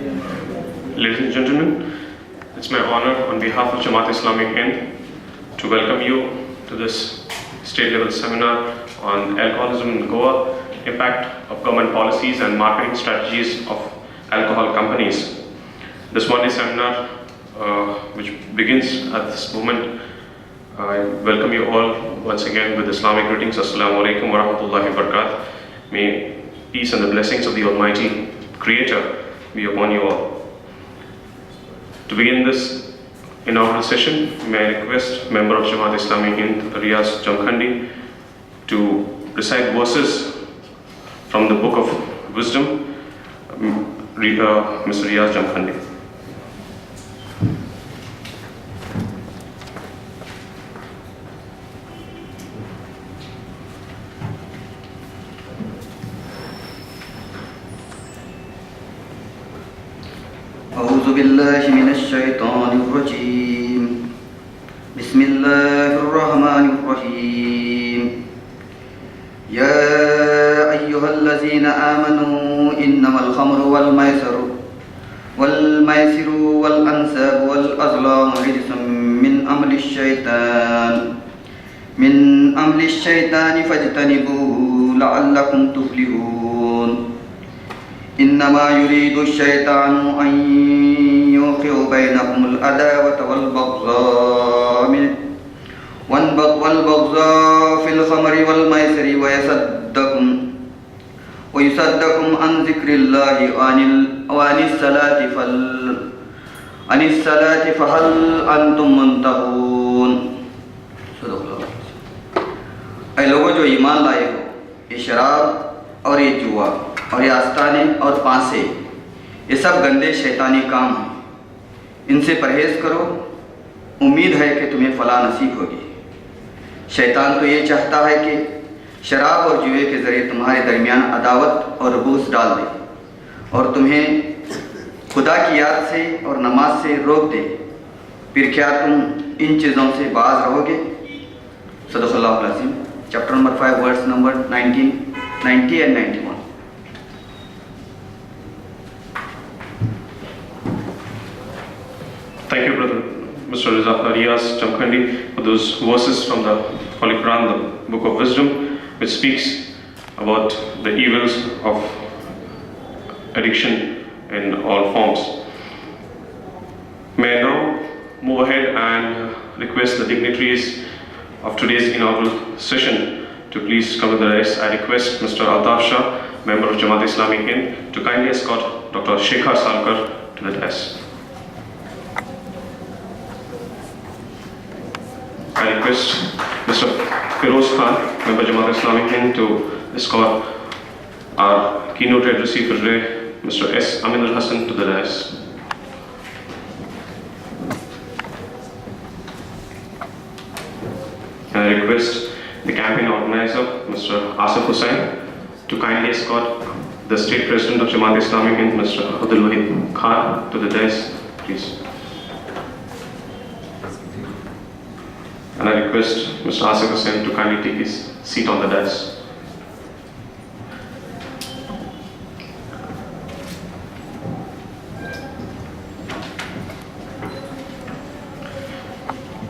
Ladies and gentlemen, it's my honor on behalf of Jamaat Islamic Hind to welcome you to this state-level seminar on alcoholism in Goa, impact of government policies and marketing strategies of alcohol companies. This one-day seminar, which begins at this moment, I welcome you all once again with Islamic greetings. Assalamu alaikum wa rahmatullahi wa barakatuh. May peace and the blessings of the Almighty Creator be upon you all. To begin this inaugural session, may I request member of Jamaat Islamic Hind, Riaz Jamkhandi, to recite verses from the Book of Wisdom, Mr. Riaz Jamkhandi. أعوذ بالله من الشيطان الرجيم بسم الله الرحمن الرحيم يا أيها الذين آمنوا إنما الخمر والميسر والأنساب والأزلام رجس من عمل الشيطان فاجتنبوه لعلكم تفلحون إنما يريد الشيطان أن يوقع بينكم العداوة والبغضاء في الخمر والميسر ويصدكم عن ذكر الله وعن الصلاة فهل أنتم منتهون. ऐ लोगों जो ईमान लाए हो, ये शराब और ये जुआ और ये आस्ताने और पांसे, ये सब गंदे शैतानी काम हैं, इनसे परहेज करो, उम्मीद है कि तुम्हें फलाह नसीब होगी। शैतान तो ये चाहता है कि शराब और जुए के ज़रिए तुम्हारे दरमियान अदावत और रबूस डाल दे और तुम्हें खुदा की याद से और नमाज से रोक दे। फिर क्या तुम इन चीज़ों से बाज रहोगे? सदक़ल्लाहुल अज़ीम। Chapter number 5 verse number 90 and 91. Thank you, brother, Mr. Riaz Jamkhandi, for those verses from the Holy Quran, the Book of Wisdom, which speaks about the evils of addiction in all forms. May I now move ahead and request the dignitaries of today's inaugural session to please come to the dais. I request Mr. Altaf Shah, member of Jamaat Islamic Hind, to kindly escort Dr. Shekhar Salkar to the dais. I request Mr. Firoz Khan, member of Jamaat Islamic Hind, to escort our keynote addressee for today, Mr. S. Aminul Hassan, to the dais. And I request the campaign organizer, Mr. Asif Hussain, to kindly escort the state president of Jamaat Islamic Hind, Mr. Abdul Wahid Khan, to the dais, please. And I request Mr. Asif Hussain to kindly take his seat on the dais.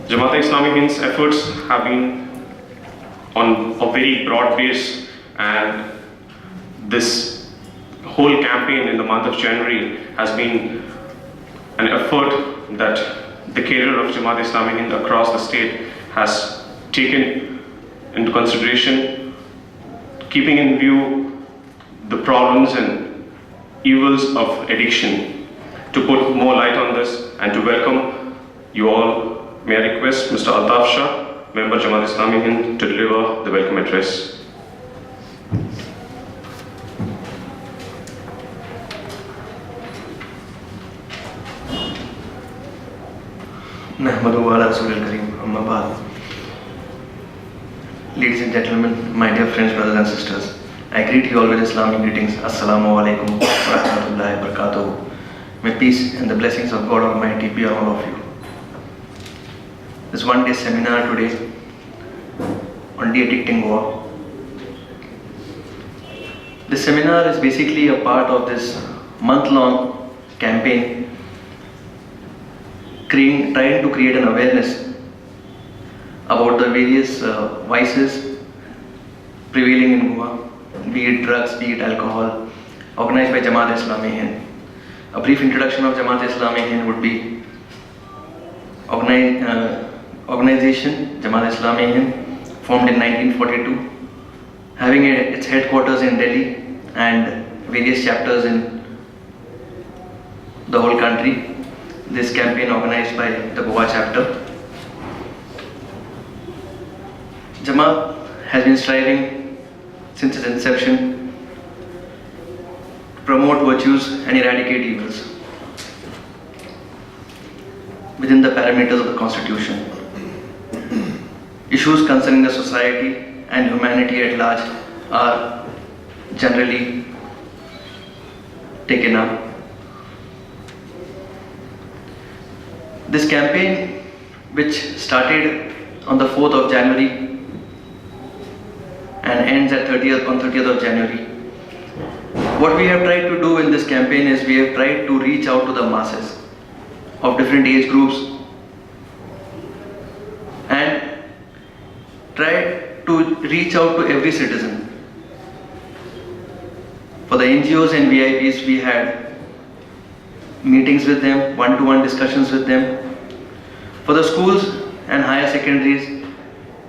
Jamaat Islamic Hind's efforts have been on a very broad base, and this whole campaign in the month of January has been an effort that the cadre of Jamaat Islamic Hind across the state has taken into consideration, keeping in view the problems and evils of addiction. To put more light on this and to welcome you all, may I request Mr. Altaf Shah, member Jamaat Islamic Hind, to deliver the welcome address. Ladies and gentlemen, my dear friends, brothers and sisters, I greet you all with Islamic greetings. Assalamu alaikum wa rahmatullahi wa barakatuh. May peace and the blessings of God Almighty be on all of you. This one-day seminar today on de-addicting Goa. This seminar is basically a part of this month-long campaign trying to create an awareness about the various vices prevailing in Goa, be it drugs, be it alcohol, organized by Jamaat-e-Islami Hind. A brief introduction of Jamaat-e-Islami Hind would be organization Jamaat-e-Islami Hind, formed in 1942, having its headquarters in Delhi and various chapters in the whole country. This campaign organized by the Goa chapter. Jamaat has been striving since its inception to promote virtues and eradicate evils within the parameters of the Constitution. Issues concerning the society and humanity at large are generally taken up. This campaign, which started on the 4th of January and ends at 30th of January, what we have tried to do in this campaign is we have tried to reach out to the masses of different age groups and try to reach out to every citizen. For the NGOs and VIPs, we had meetings with them, one-to-one discussions with them. For the schools and higher secondaries,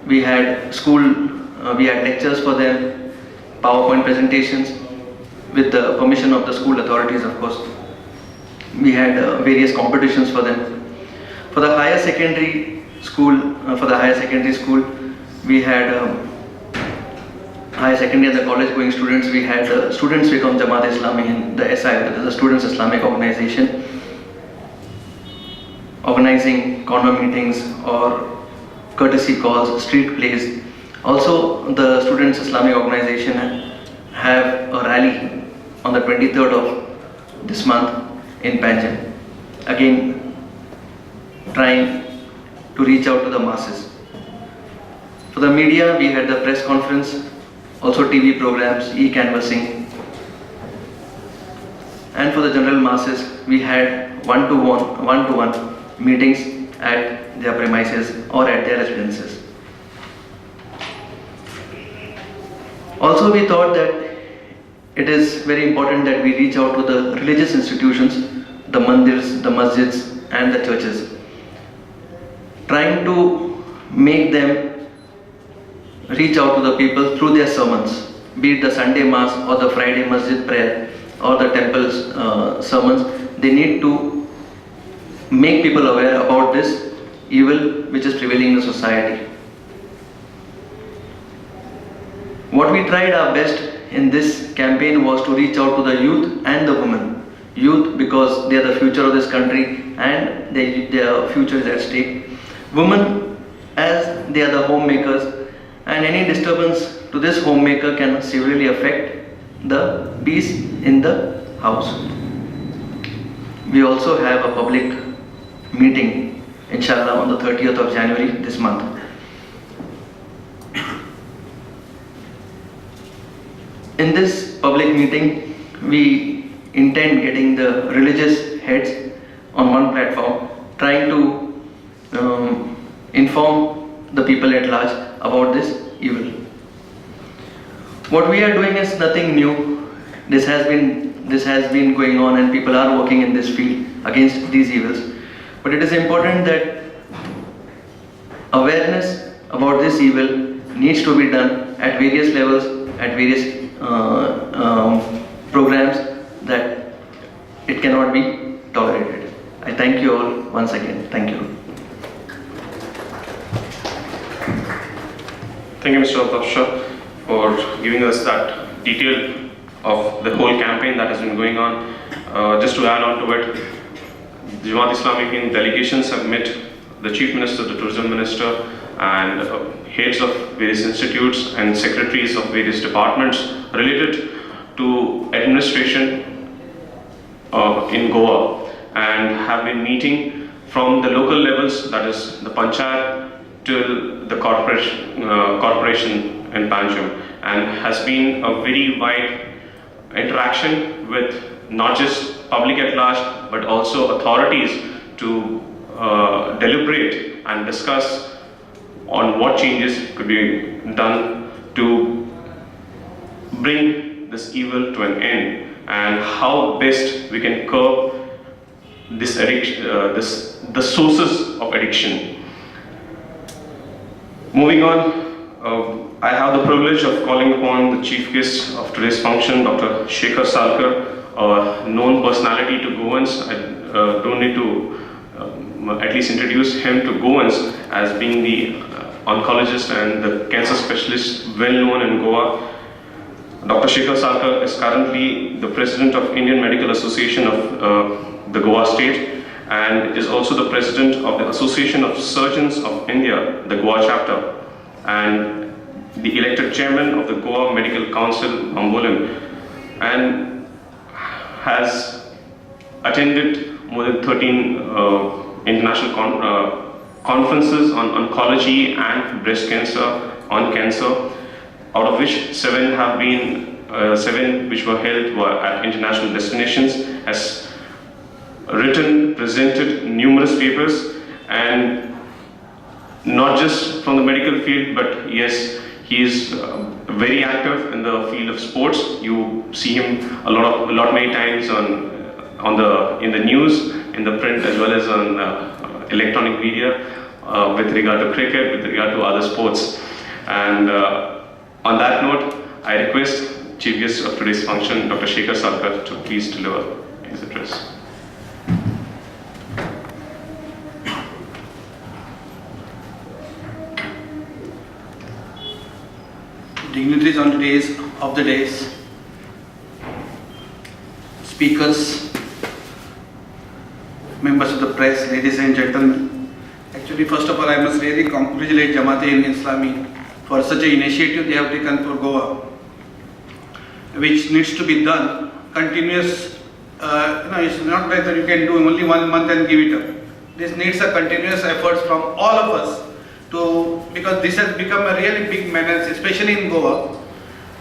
we had lectures for them, PowerPoint presentations with the permission of the school authorities, of course. We had various competitions for them. For the higher secondary school, we had higher secondary and the college going students, we had Students Week on Jamaat-e-Islami Hind, the SI, that is the Students Islamic Organization, organizing corner meetings or courtesy calls, street plays. Also, the Students Islamic Organization have a rally on the 23rd of this month in Panjim. Again, trying to reach out to the masses. For the media, we had the press conference, also TV programs, e-canvassing. And for the general masses, we had one-to-one meetings at their premises or at their residences. Also, we thought that it is very important that we reach out to the religious institutions, the mandirs, the masjids and the churches, trying to make them reach out to the people through their sermons, be it the Sunday Mass or the Friday Masjid prayer or the temple's sermons. They need to make people aware about this evil which is prevailing in the society. What we tried our best in this campaign was to reach out to the youth and the women. Youth because they are the future of this country and their future is at stake. Women as they are the homemakers, and any disturbance to this homemaker can severely affect the peace in the house. We also have a public meeting, inshallah, on the 30th of January this month. In this public meeting, we intend getting the religious heads on one platform, trying to inform the people at large about this evil. What we are doing is nothing new. This has been going on and people are working in this field against these evils. But it is important that awareness about this evil needs to be done at various levels, at various programs, that it cannot be tolerated. I thank you all once again. Thank you. Thank you, Mr. Altaf for giving us that detail of the whole campaign that has been going on. Just to add on to it, the Jamaat-e-Islami Hind delegations have met the Chief Minister, the Tourism Minister, and heads of various institutes and secretaries of various departments related to administration in Goa, and have been meeting from the local levels, that is the Panchayat, till the corporation in Panjim, and has been a very wide interaction with not just public at large, but also authorities to deliberate and discuss on what changes could be done to bring this evil to an end, and how best we can curb this addiction, the sources of addiction. Moving on, I have the privilege of calling upon the chief guest of today's function, Dr. Shekhar Salkar, a known personality to Goans. I don't need to at least introduce him to Goans as being the oncologist and the cancer specialist well known in Goa. Dr. Shekhar Salkar is currently the president of Indian Medical Association of the Goa state, and is also the president of the Association of Surgeons of India, the Goa chapter, and the elected chairman of the Goa Medical Council, Ambolim, and has attended more than 13 international conferences on oncology and breast cancer, on cancer, out of which 7 have been 7 which were held were at international destinations, has written, presented numerous papers, and not just from the medical field, but yes, he is very active in the field of sports. You see him a lot many times in the news, in the print, as well as on electronic media with regard to cricket, with regard to other sports. And on that note, I request Chief Guest of today's function, Dr. Shekhar Salkar, to please deliver his address. Dignitaries on the days, speakers, members of the press, ladies and gentlemen. Actually, first of all, I must really congratulate Jamaat-e-Islami for such an initiative they have taken for Goa, which needs to be done continuous. It's not like that you can do only 1 month and give it up. This needs a continuous effort from all of us because this has become a really big menace, especially in Goa.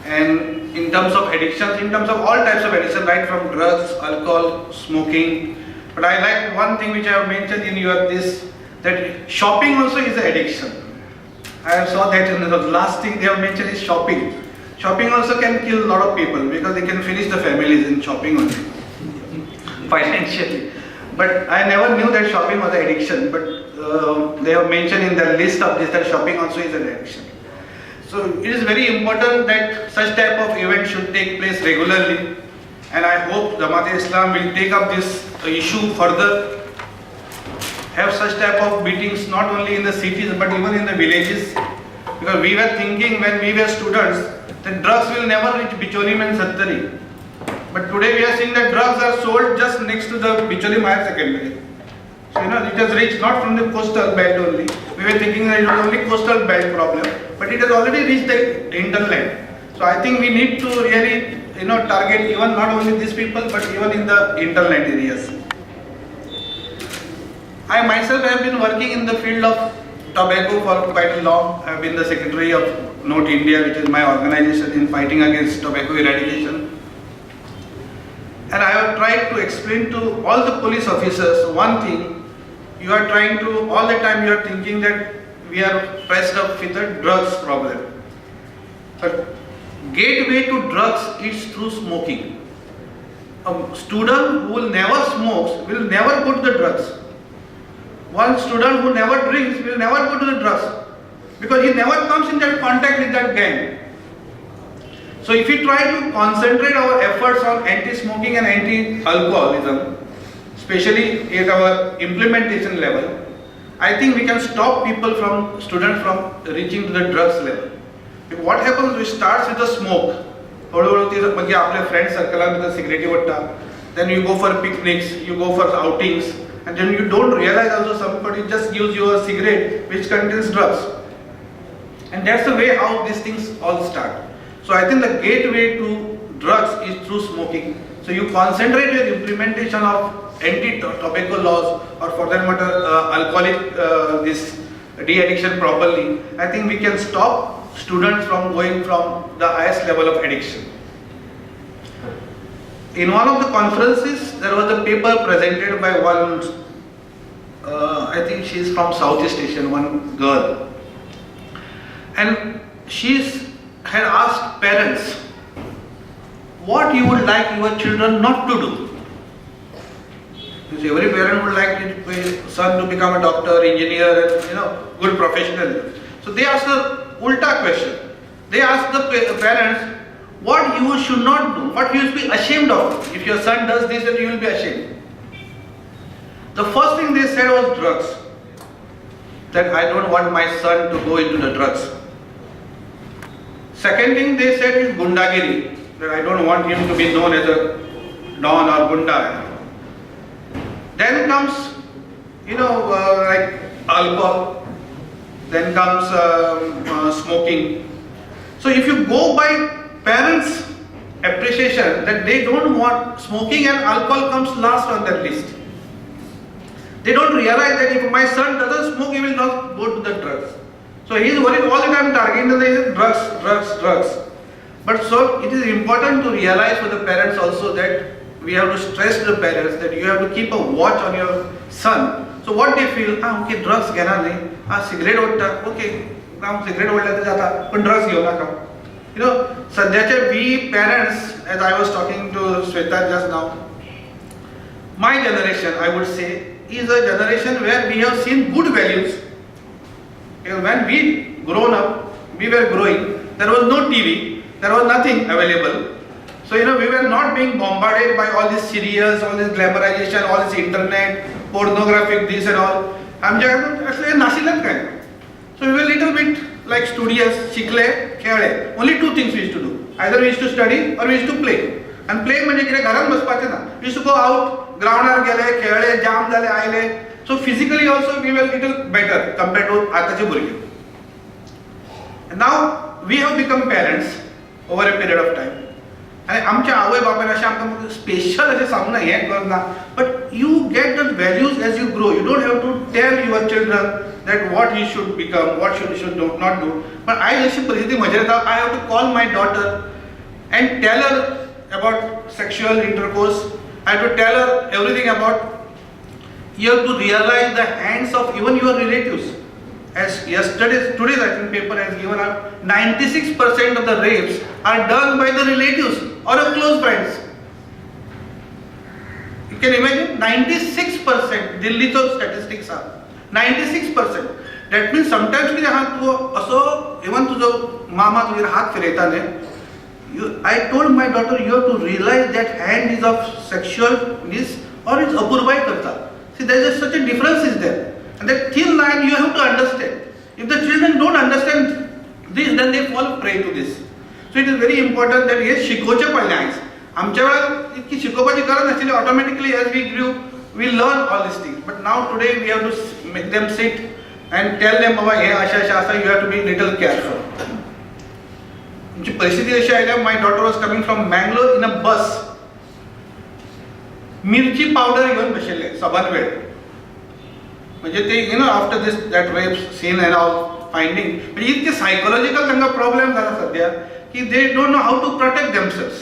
And in terms of addictions, in terms of all types of addiction, right from drugs, alcohol, smoking. But I like one thing which I have mentioned in that shopping also is an addiction. I saw that in the last thing they have mentioned is shopping. Shopping also can kill a lot of people because they can finish the families in shopping only, financially. But I never knew that shopping was an addiction, but they have mentioned in the list of this that shopping also is an addiction. So it is very important that such type of events should take place regularly, and I hope Jamaat-e-Islam will take up this issue further, have such type of meetings not only in the cities but even in the villages, because we were thinking when we were students that drugs will never reach Bicholim and Sattari. But today we are seeing that drugs are sold just next to the Bicholim Higher Secondary. So it has reached not from the coastal belt only. We were thinking that it was only coastal belt problem, but it has already reached the hinterland. So I think we need to really target even not only these people but even in the hinterland areas. I myself have been working in the field of tobacco for quite long. I have been the secretary of Note India, which is my organization in fighting against tobacco eradication. And I have tried to explain to all the police officers one thing. You are trying to, all the time you are thinking that we are pressed up with the drugs problem. But gateway to drugs is through smoking. A student who will never smokes will never go to the drugs. One student who never drinks will never go to the drugs because he never comes in that contact with that gang. So if we try to concentrate our efforts on anti-smoking and anti-alcoholism, especially at our implementation level, I think we can stop students from reaching to the drugs level. What happens, we start with the smoke. Friend circle with the cigarette, then you go for picnics, you go for outings, and then you don't realize also somebody just gives you a cigarette which contains drugs. And that's the way how these things all start. So I think the gateway to drugs is through smoking. So you concentrate your implementation of anti-tobacco laws, or for that matter alcoholic this de-addiction properly. I think we can stop students from going from the highest level of addiction. In one of the conferences, there was a paper presented by one, I think she's from Southeast Asian, one girl. And had asked parents, what you would like your children not to do? Because every parent would like his son to become a doctor, engineer, and good professional. So they asked the ulta question. They asked the parents, what you should not do, what you should be ashamed of. If your son does this, then you will be ashamed. The first thing they said was drugs. That I don't want my son to go into the drugs. Second thing they said is gundagiri. That I don't want him to be known as a don or gunda. Then comes, like alcohol. Then comes smoking. So if you go by parents' appreciation that they don't want smoking and alcohol comes last on that list. They don't realize that if my son doesn't smoke, he will not go to the drugs. So he is worried all the time targeting the drugs. But so it is important to realize for the parents also that we have to stress the parents that you have to keep a watch on your son. So what they feel, okay, drugs घेणार नाही, cigarette ओढता, okay, cigarette ओढला तर जाता, पण drugs घेऊ नका. सध्याचे we parents, as I was talking to Shweta just now, my generation, I would say, is a generation where we have seen good values. When we grown up, we were growing, there was no TV, there was nothing available. So we were not being bombarded by all these serials, all this glamorization, all this internet, pornographic this and all. So we were a little bit like studious, शिकले, खेळले. Only two things we used to do. Either we used to study or we used to play. And play म्हणजे किती घरात बसपाचे ना. We used to go out, groundवर गेले, खेळले, jam झाले, आले. So physically also we were little better compared to आताचे भुरगे. And now we have become parents over a period of time. आणि आमच्या आवय बापायन अशें आमकां स्पेशल अशें सांगना हें करना. But you get the values as you grow. You don't have to tell your children that what he should become, what should not do. But I जशी परिस्थिती म्हजेर येता, I have to call my daughter and tell her about sexual intercourse. I have to tell her everything about. You have to realize the hands of even your relatives. As today's I think paper has given out, 96% of the rapes are done by the relatives or a close friends. You can imagine 96%. Delhi's statistics are 96%. That means sometimes even to mama हात फिरयताले. I told my daughter, you have to realize that hand is of sexualness or it's apurbai karta. See, there is such a difference is there. And that thin line you have to understand. If the children don't understand this, then they fall prey to this. So it is very important that yes, शिकोवचे पडले आयज. आमच्या वेळार इतकी शिकोवपाची गरज नाशिल्ली. Automatically as we grew, we learn all these things. But now today we have to make them sit and tell them, Baba, हे अशा अशा you have to be little careful. आमची परिस्थिती अशी आयल्या, my daughter was coming from Bangalore in a bus. मिरची पावडर घेऊन बशिल्ले सभान वेळ. म्हणजे ते after this that rape scene and all finding म्हणजे इतके सायकोलॉजिकल तांकां प्रॉब्लेम जाला सध्या की they don't know how to protect themselves.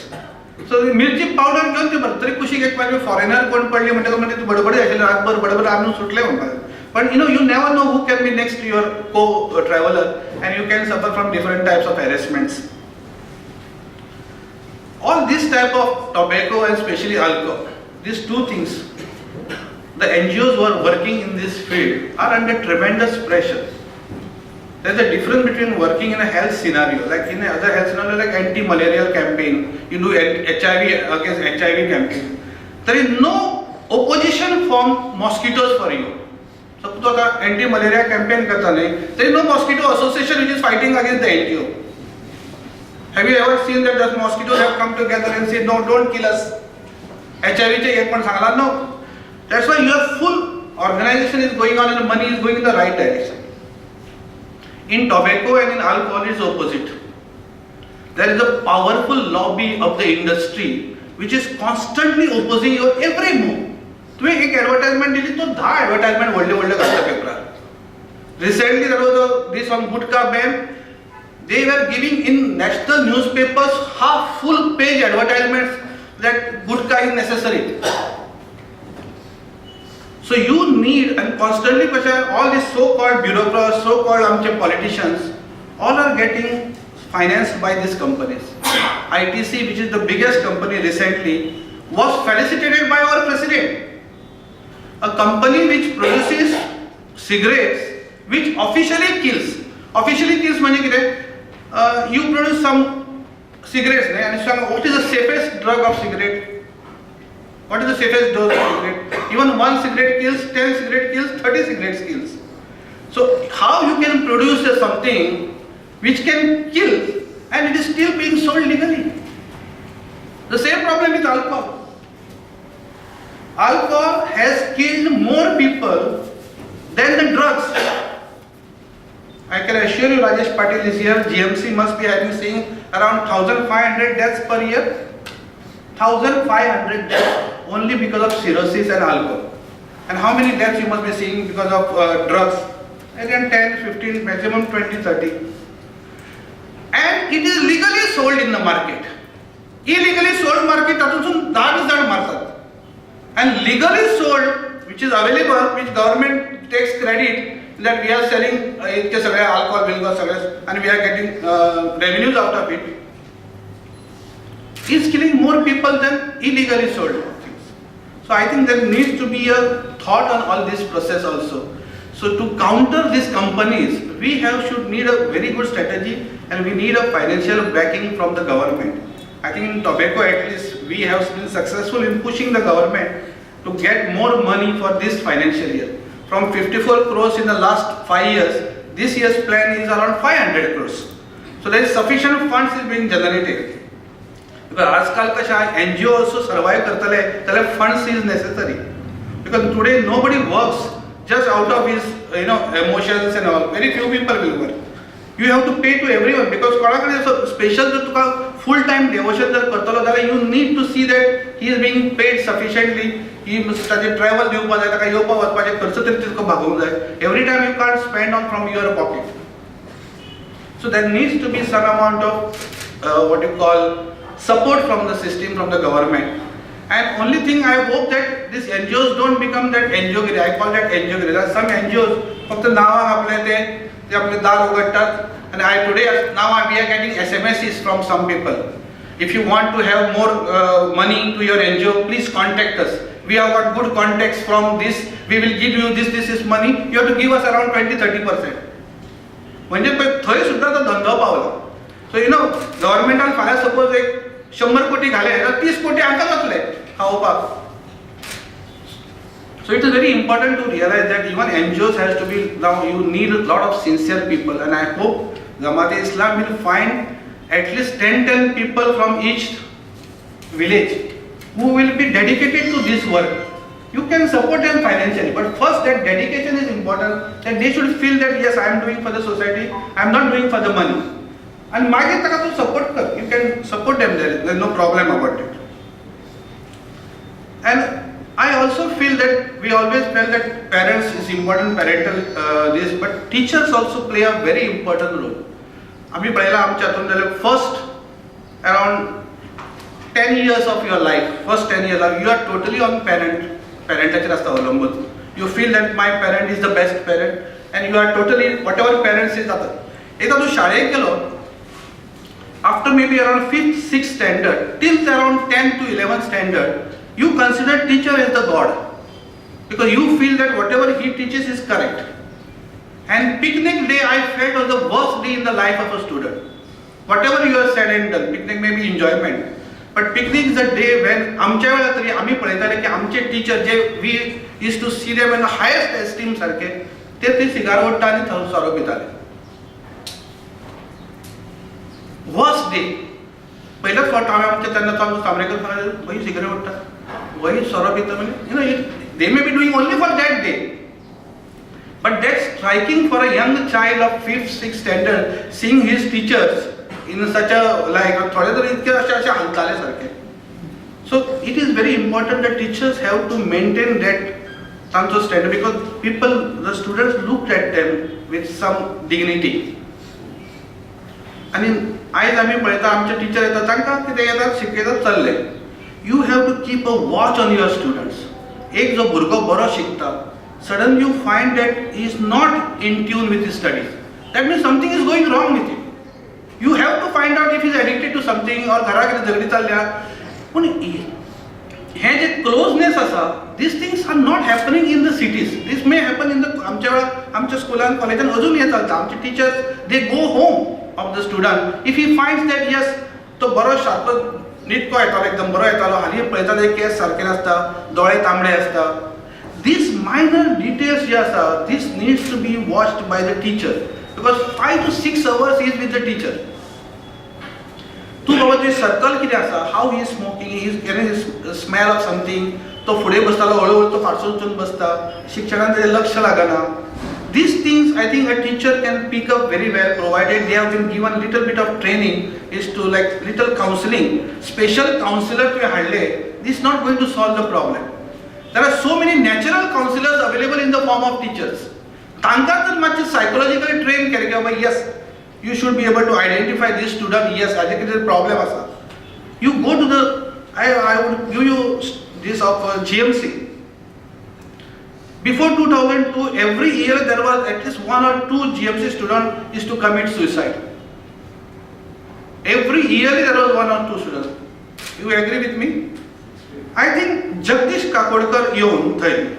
So मिरची पावडर घेवन ते बरें तरी कुशीक एक पाहिजे फॉरेनर कोण पडले म्हणटा म्हणजे तू बडबडी आशिल्ले रातभर बडबड आणून सुटले म्हणपाक. पण you never know who can be next to your co traveller and you can suffer from different types of harassments. All this type of tobacco and especially alcohol, these two things, the NGOs who are working in this field are under tremendous pressure. There is a difference between working in a health scenario, like in another health scenario like anti-malarial campaign, you do HIV against HIV campaign. There is no opposition from mosquitoes for you. So, to anti-malaria campaign karta nahi, there is no mosquito association which is fighting against the NGO. Have you ever seen that the mosquitoes have come together and said, no, don't kill us? HIV चे एक पण Sangla no. That's why your full organization is going on and the money is going in the right direction. In tobacco and in alcohol it's opposite. There is a powerful lobby of the industry which is constantly opposing your every move. तुम्ही एक advertisement दिली तो 10 advertisement वडले घालता पेपरार. Recently there was this one gutka ban. They were giving in national newspapers half full page advertisements that gutka is necessary. So you need, and constantly all these so-called bureaucrats, so-called politicians, all are getting financed by these companies. ITC, which is the biggest company recently, was felicitated by our president. A company which produces cigarettes, which officially kills. Officially kills means you produce some cigarettes, and what is the safest drug of cigarette? What is the safest dose of cigarette? Even one cigarette kills, 10 cigarette kills, 30 cigarettes kills. So how you can produce something which can kill and it is still being sold legally? The same problem with alcohol. Alcohol has killed more people than the drugs. I can assure you, Rajesh Patil is here, GMC must be having seeing around 1,500 deaths per year. 1,500 deaths only because of cirrhosis and alcohol. And how many deaths you must be seeing because of drugs? Again 10, 15, maximum 20, 30. And it is legally sold in the market. Illegally sold market, and legally sold, which is available, which government takes credit that we are selling alcohol, and we are getting revenues out of it, is killing more people than illegally sold things. So I think there needs to be a thought on all this process also. So to counter these companies, we should need a very good strategy, and we need a financial backing from the government. I think in tobacco at least we have been successful in pushing the government to get more money for this financial year. From 54 crores in the last 5 years, this year's plan is around 500 crores. So there is sufficient funds is being generated. Because NGO also survive kartale, funds is necessary. Because today nobody works just out of his emotions and all. Very few people will work. You have to pay to everyone because special full-time devotion you need to see that he is being paid sufficiently. He must travel every time you can't spend on from your pocket. So there needs to be some amount of support from the system, from the government. And only thing I hope that these NGOs don't become that NGO. I call that NGO. There are some NGOs and now we are getting SMSs from some people. If you want to have more money to your NGO, please contact us. We have got good contacts from this. We will give you this is money. You have to give us around 20-30%. So government will suppose 100 koti घाले 30 koti आंका. So it is very important to realize that even NGOs has to be, now you need a lot of sincere people, and I hope Jamaat-e-Islam will find at least 10 people from each village who will be dedicated to this work. You can support them financially, but first that dedication is important, that they should feel that yes, I am doing for the society, I am not doing for the money. And you can support them there is no problem about it. And I also feel that we always felt that parents is important, parental but teachers also play a very important role. First around 10 years of your life, first 10 years you are totally on parent. You feel that my parent is the best parent, and you are totally whatever parents is after maybe around 5th, 6th standard till around 10 to 11th standard, you consider teacher as the God, because you feel that whatever he teaches is correct. And picnic day I felt was the worst day in the life of a student. Whatever you have said and done, picnic may be enjoyment, but picnic is the day when amche teacher we used to see them in the highest esteem sarke te cigar otta ani saro bitale. Worst day. पहिला thought आमच्या त्यांना सांगू सामरेकर सांगायचं वही cigarette ओढता वही सौरभ पिता they may be doing only for that day, but that's striking for a young child of 5th, 6th standard, seeing his teachers in such a so it is very important that teachers have to maintain that standard, because the students looked at them with some dignity. And आज आम्ही पळयता आमचे teacher येतात तांकां कितें येतात शिकयतात चल्ले. You have to keep a watch on your students. एक जो भुरगो बरो शिकता, suddenly you find that he is not in tune with his studies. That means something is going wrong with him. You have to find out if he is addicted to something or घरा कितें झगडी चल्ल्या. पूण हे जे closeness आसा, these things are not happening in the cities. This may happen in the आमच्या स्कुलान कॉलेजान अजून हे चलता. आमचे teachers they go home of the student. If he finds that yes तो बरो शार्प नीटको येतालो, एकदम बरो येतालो, हाली पळयता ते केस सारके नासता, दोळे तांबडे आसता. These minor details जे आसा, this needs to be watched by the teacher because 5 to 6 hours he is with the teacher. तू बाबा तुझे सर्कल कितें आसा, how he is smoking, he is getting the smell of something, तो फुडें बसतालो हळूहळू तो फाटसून वचून बसता, शिक्षकान तेजें लक्ष लागना. These things I think a teacher can pick up very well provided they have been given little bit of training is to like little counseling. Special counselor to हाडले, this is not going to solve the problem. There are so many natural counselors available in the form of teachers. तांकां जर मातशें psychologically train केलें की बाबा yes you should be able to identify this student, yes educated problem asa. You go to the I would give you this of GMC. Before 2002, every year there was at least 1 or 2 GMC students used to commit suicide. Every year there was 1 or 2 students. You agree with me? I think Jagdish Kakodkar Yon thai.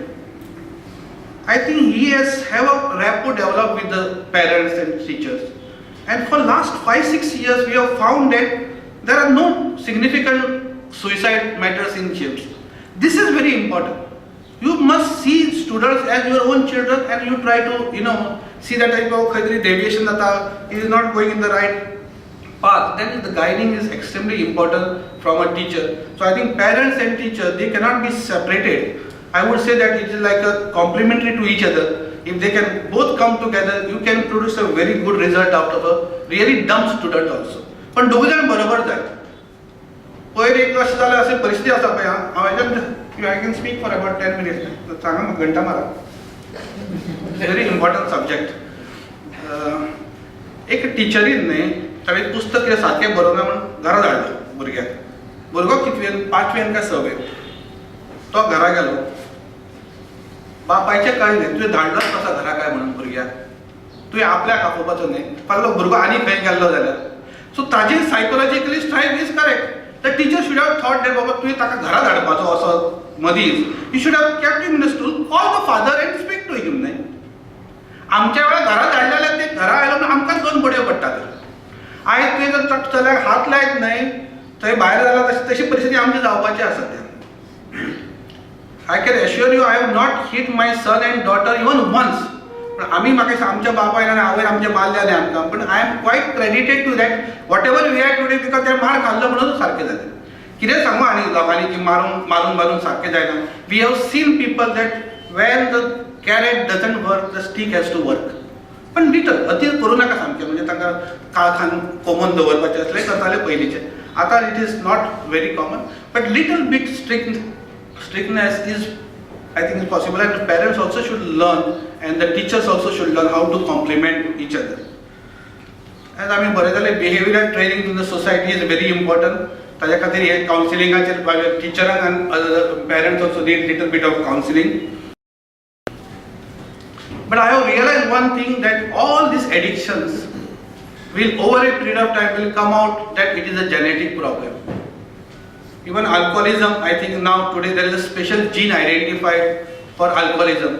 I think he has have a rapport developed with the parents and teachers. And for last 5-6 years we have found that there are no significant suicide matters in GMC. This is very important. You must see students as your own children and you try to see that type of deviation that is not going in the right path. Then the guiding is extremely important from a teacher. So I think parents and teachers, they cannot be separated. I would say that it is like a complementary to each other. If they can both come together, you can produce a very good result out of a really dumb student also. पण दोघे जण बरोबर जाय. पयर एक वर्ष जालें अशी परिस्थिती आसा पळय हांव I can speak for about 10 minutes. सांगा म्हाका घंटा मारा. Very important subject. एक टिचरीन न्ही ताणें पुस्तक कितें सारकें बरोवना म्हणून घरा धाडलो भुरग्याक. भुरगो कितवेन 5वेन काय 6वेन. तो घरा गेलो. बापायचें कांय न्ही, तुवें धाडलोच कसा घरा काय म्हणून भुरग्याक. तुवें आपल्याक आपोवपाचो न्ही. फाल्यां भुरगो आनी खंय गेल्लो जाल्यार. सो ताजेर psychologically strike is correct. The teacher should have thought that बाबा तुवें ताका घरा धाडपाचो असो मदींच. You should have kept him in the stool, call the father and speak to him न्ही. आमच्या वेळा घरा धाडले जाल्यार ते घरा आयलो म्हणून आमकांच दोन बड्यो पडटा तर. आयज तुवें जर चल्याक हात लायत न्ही, थंय भायर जाला तशी परिस्थिती आमची जावपाची आसा त्या. I can assure you I have not hit my son and daughter even once. पण आमी म्हाका आमच्या बापायन आनी आवयन आमच्या बाल्ल्यान आमकां पण I am quite credited to that whatever we are today because ते मार खाल्लो म्हणून सारकें जालें. कितें सांगू आनी लोकांनी की मारून सारकें जायना. We have seen people that when the carrot doesn't work the stick has to work. पण लिटल अति करूं नाका सामकें म्हणजे तांकां काळखान कोमोन दवरपाचें असलें करताले पयलींचे. आतां it is not very common but little beat strictness is I think is possible and the parents also should learn and the teachers also should learn how to complement each other. As I mean behavioral training in the society is very important. ताज्या खातीर हे काउन्सिलिंगाचेर टिचरांक and parents also need little bit of counseling. But I have realized one thing that all these addictions will over a period of time will come out that it is a genetic problem. Even alcoholism, I think now today there is a special gene identified for alcoholism.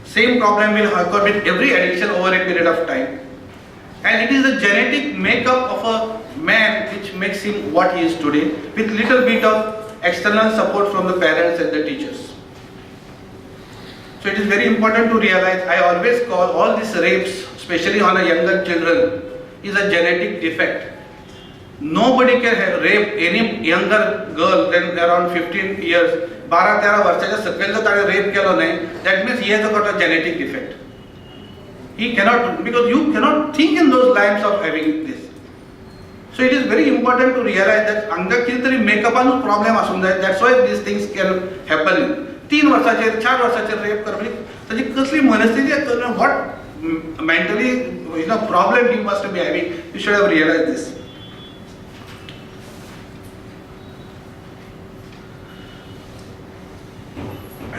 Same problem will occur with every addiction over a period of time. And it is the genetic makeup of a man which makes him what he is today with little bit of external support from the parents and the teachers. So it is very important to realize, I always call all these rapes, especially on a younger children, is a genetic defect. Nobody can rape any younger girl than around 15 years. 12-13 वर्षाच्या सकयल जर ताणें rape केलो न्ही, that means he has got a genetic defect. He cannot, because you cannot think in those lines of having this. So it is very important to realize that हांगा कितें तरी मेकअपानूच problem आसूंक जाय. That's why these things can happen. 3 वर्साचेर 4 वर्साचेर rape करप ताची कसली मनस्थिती, what mentally problem he must be having. You should have realized this.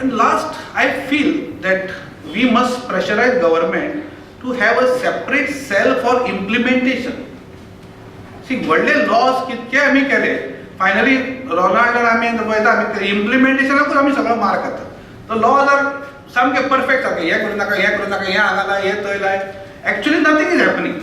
And last, I feel that we must pressurize government to have a separate cell for implementation. See, व्हडले laws कितके आम्ही केले, finally Ronald आम्ही पळयता आम्ही implementationाकूच आम्ही सगळं मार खाता. The laws are सामके perfect सारके, हे करू नाका, हे करू नाका, हे हांगा लाय, हे थंय लाय. Actually nothing is happening.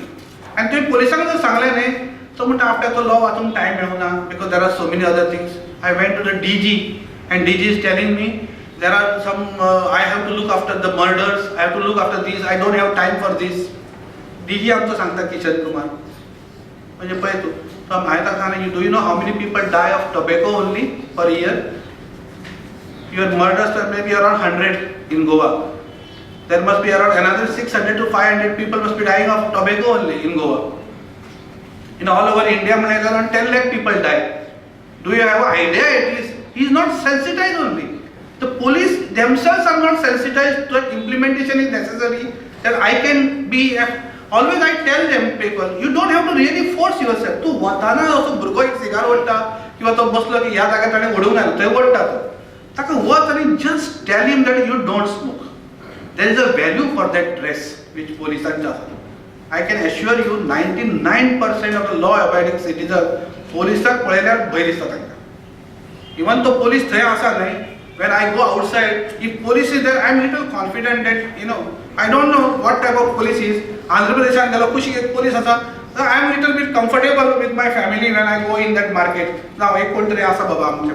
And तुम्ही पोलिसांक जर सांगले न्ही, so म्हणटा after तो law वाचूंक time मेळना because there are so many other things. I went to the DG and DG is telling me there are some, I have to look after the murders, I have to look after these, I don't have time for this. DG आमचो सांगता किशन कुमार. म्हणजे पळय तू, so हांवें ताका सांगलें, do you know how many people die of tobacco only per year? Your murders are maybe around 100 in Goa. There must be around another 600 to 500 people must be dying of tobacco only in Goa. In all over India, around 10 lakh people die. Do you have an idea at least? He is not sensitized only. The police themselves are not sensitized that implementation is necessary, that I can be, always I tell them people, you don't have to really force yourself. तू वताना असो भुरगो एक cigar ओडटा किंवा तो बसलो की ह्या जाग्यार ताणें ओडूंक ना थंय ओडटा तो. ताका वच आनी just tell him that you don't smoke. There is a value for that dress which polisanच्या आसा. I can assure you 99% of the law abiding citizen polisak पळयल्यार भंय दिसता तांकां. Even though police थंय आसा न्हय, when I go outside, if police is there, I am little confident that, I don't know what type of police is. Andhra Pradeshan gelo kushi ek police asa, so I am little bit comfortable with my family when I go in that market. Now ek kon tari asa baba amche.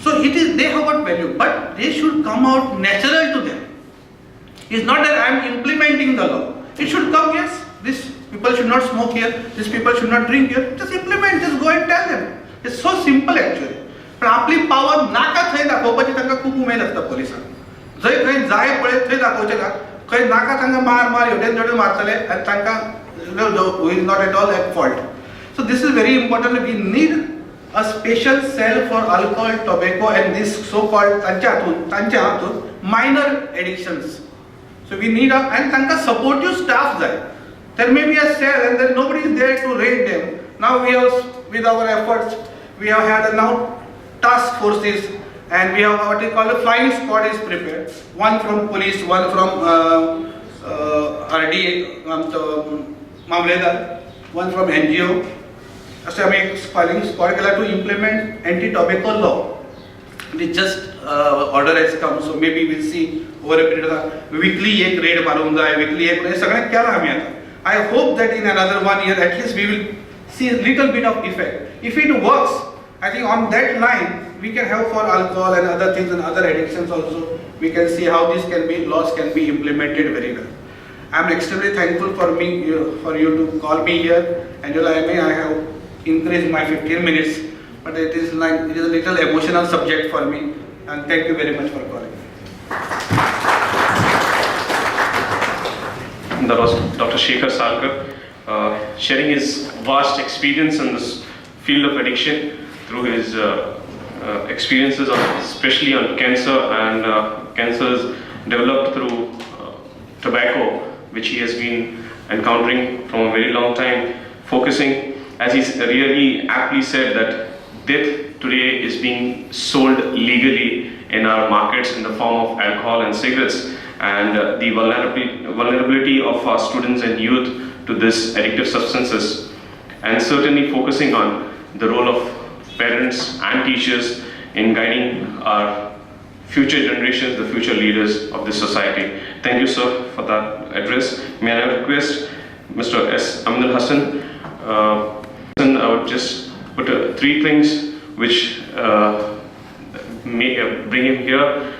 So it is, they have got value, but they should come out natural to them. It's not that I am implementing the law. It should come, yes, these people should not smoke here, these people should not drink here. Just implement, just go and tell them. It's so simple actually. पण आपली power नाका थंय दाखोवपाची तांकां खूब उमेद आसता पोलिसांक. जंय खंय जाय पळय थंय दाखोवचें ना, खंय नाका तांकां मार हेवटेन तेवटेन मारतले आनी तांकां who is not at all at fault. So this is very important. We need a special cell for alcohol, tobacco and these so called तांच्या हातून minor addictions. So we need आनी तांकां सपोर्टिव्ह स्टाफ जाय. There may be a cell and there nobody is there to rate them. Now we have with our efforts we have had now task forces and we have what we call a flying squad is prepared. One from police, one from RD, Mamledar, one from NGO. असे आम्ही एक flying squad केला to implement anti-tobacco law. It just order has come, so maybe we'll see over a period of time. Weekly एक raid मारून जाय, weekly एक सगळं केलं आम्ही आता. I hope that in another 1 year at least we will see a little bit of effect. If it works, I think on that line we can have for alcohol and other things and other addictions also. We can see how these laws can be implemented very well. I am extremely thankful for you to call me here. Angela, I have increased my 15 minutes, but it is a little emotional subject for me. And thank you very much for calling. That was Dr. Shekhar Sarkar, sharing his vast experience in this field of addiction through his experiences, especially on cancer and cancers developed through tobacco, which he has been encountering from a very long time, focusing, as he really aptly said, that death today is being sold legally in our markets in the form of alcohol and cigarettes, and the vulnerability of our students and youth to this addictive substances, and certainly focusing on the role of parents and teachers in guiding our future generations, the future leaders of this society. Thank you, sir, for that address. May I request Mr. S. Aminul Hassan, I would just put 3 things which may bring him here.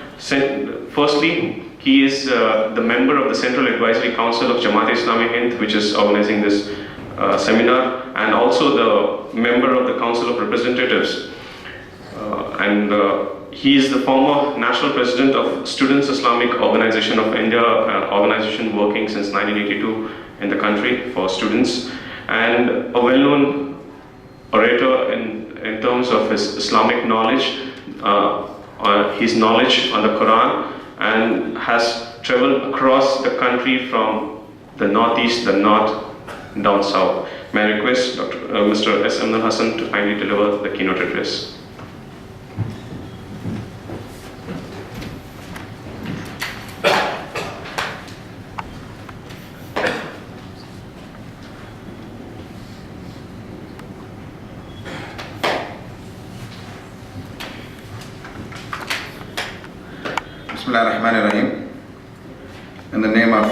Firstly, he is the member of the Central Advisory Council of Jamaat-e-Islami Hind, which is organizing this seminar, and also the member of the Council of Representatives. And he is the former national president of Students Islamic Organization of India, organization working since 1982 in the country for students, and a well-known orator in terms of his Islamic knowledge, his knowledge on the Quran, and has traveled across the country from the northeast, the north, down south. May I request Mr. S. Aminul Hassan to kindly deliver the keynote address. Bismillahirrahmanirrahim. In the name of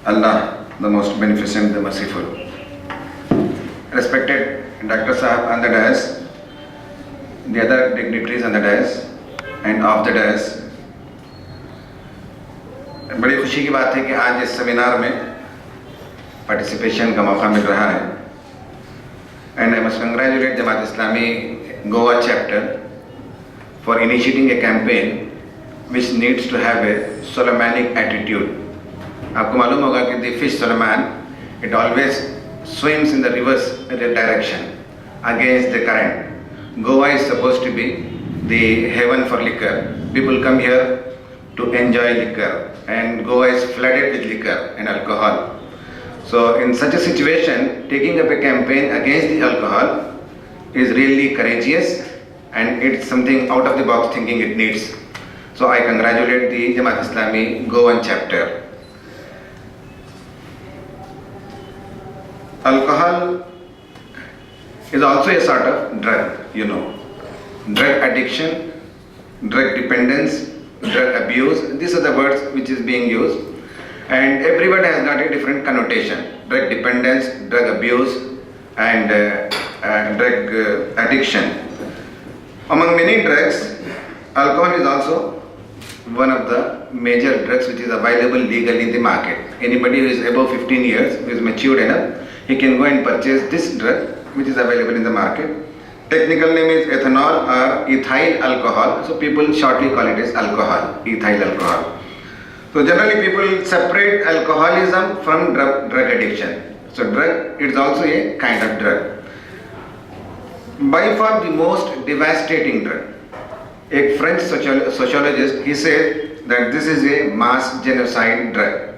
Allah, the most beneficent, the merciful. Respected Dr. Sahab on the dais, the other dignitaries on the dais and off the dais. बड़ी खुशी की बात है कि आज इस seminar में participation का मौका मिल रहा है. And I must congratulate Jamaat Islami Goa chapter for initiating a campaign which needs to have a Solomonic attitude. आपको मालूम होगा कि the fish Solomon, it always swims in the reverse direction against the current. Goa is supposed to be the heaven for liquor. People come here to enjoy liquor, and Goa is flooded with liquor and alcohol. So in such a situation, taking up a campaign against the alcohol is really courageous, and it's something out of the box thinking it needs. So I congratulate the Jamaat Islami Goan chapter. Alcohol is also a sort of drug, you know. Drug addiction, drug dependence, drug abuse, these are the words which is being used. And every word has got a different connotation. Drug dependence, drug abuse, and drug addiction. Among many drugs, alcohol is also one of the major drugs which is available legally in the market. Anybody who is above 15 years, who is matured enough, he can go and purchase this drug which is available in the market. Technical name is ethanol or ethyl alcohol. So people shortly call it as alcohol, ethyl alcohol. So generally people separate alcoholism from drug addiction. So drug is also a kind of drug. By far the most devastating drug. A French sociologist, he said that this is a mass genocide drug.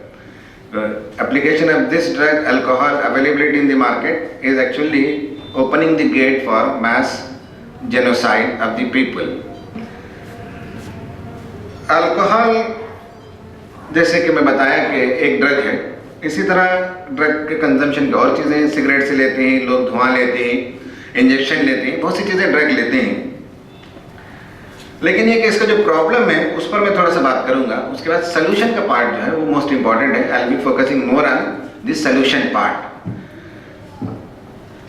Application of this drug, alcohol availability in the market is actually opening the gate for mass genocide of the people. Alcohol, जैसे कि मैं बताया कि एक drug है, इसी तरह drug के कंजम्पशन की और चीज़ें, सिगरेट से लेते हैं लोग, धुआं लेते हैं, इंजेक्शन लेते हैं, बहुत सी चीज़ें ड्रग लेते हैं. लेकिन ये कि इसका जो प्रॉब्लम है उस पर मैं थोड़ा सा बात करूंगा. उसके बाद सोल्यूशन का पार्ट जो है वो मोस्ट इंपॉर्टेंट है. I will be focusing more on this solution part.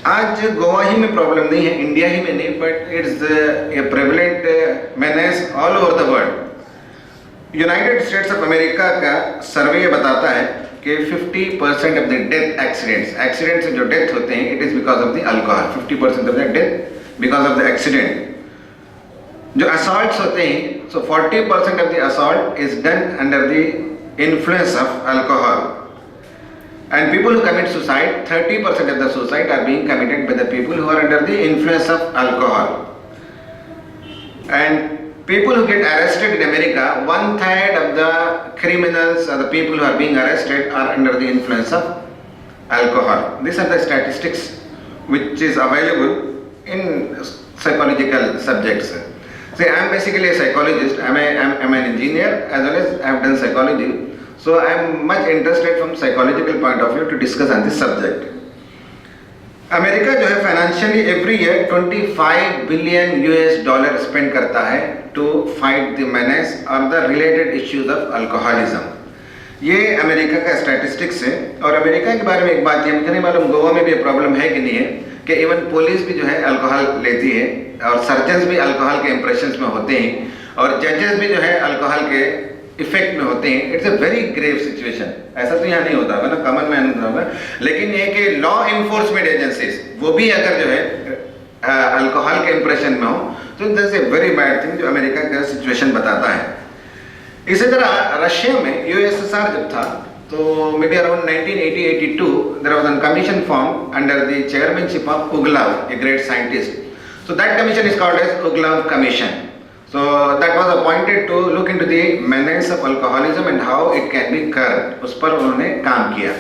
आज गोवा ही में प्रॉब्लम नहीं है, इंडिया ही में नहीं, but it's a prevalent menace all over the world. United states of America का सर्वे बताता है कि 50% ऑफ द डेथ एक्सीडेंट से जो डेथ होते हैं, it is because of the alcohol. 50% of the death because of the accident. जो assaults होते हैं, सो 40% of the assault is done under the influence of alcohol. And people who commit suicide, 30% of the suicide are being committed by the people who are under the influence of alcohol. And people who get arrested in America, 1/3 of the criminals or the people who are being arrested are under the influence of alcohol. These are the statistics which is available in psychological subjects. See, I am basically a psychologist. I am an engineer as well as I have done psychology. So I am much interested from psychological point of view to discuss on this subject. America जो है financially every year $25 billion spend करता है to fight the menace और the related issues of alcoholism. ये America का statistics है. और America के बारे में एक बात ये मुझे नहीं मालूम गोवा में भी ये प्रॉब्लम है कि नहीं है, कि इवन पुलिस भी जो है अल्कोहल लेती है और सर्जन्स भी अल्कोहल के इंप्रेशंस में होते हैं और जजेस भी जो है अल्कोहल के इफेक्ट में होते हैं. It's a very grave situation. ऐसा तो यहाँ नहीं होता होगा ना, कॉमन मैन होगा, लेकिन ये कि लॉ इन्फोर्समेंट एजेंसीज वो भी अगर जो है अल्कोहल के इंप्रेशन में हो तो that's a very bad thing, जो अमेरिका का सिचुएशन बताता है. इसी तरह रशिया में यूएसएसआर जब था तो may be around 1980-82 there was a commission form under the chairmanship of Uglov, a great scientist. So that commission is called as Uglov commission. So that was appointed to look into the menace of alcoholism and how it can be curbed. उस पर उन्होंने काम किया.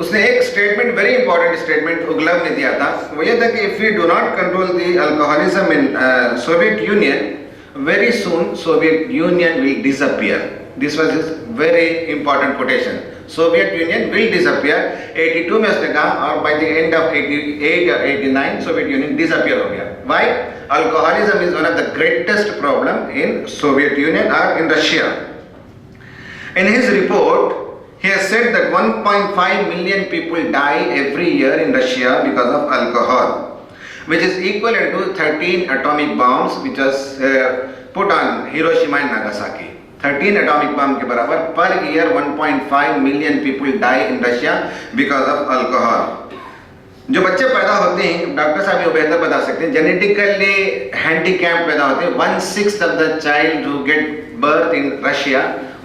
उसने एक statement, very important statement उगलव ने दिया था. वो ये था कि if we do not control the alcoholism in Soviet Union, very soon Soviet Union will disappear. This was his very important quotation. Soviet Union will disappear. 82 में उसने कहा और by the end of 88 or 89 Soviet Union disappear हो गया. Why? alcoholism is one of the greatest problem in Soviet Union or in Russia. In his report, he has said that 1.5 million people die every year in Russia because of alcohol, which is equivalent to 13 atomic bombs which was put on Hiroshima and Nagasaki. 13 atomic bomb के बराबर per year 1.5 million people die in Russia because of alcohol. जो बच्चे पैदा होते हैं, doctor साहब ये बेहतर बता सकते हैं, जेनेटिकली हैंडीकैप पैदा होते हैं, 1/6 of the child who get birth in Russia,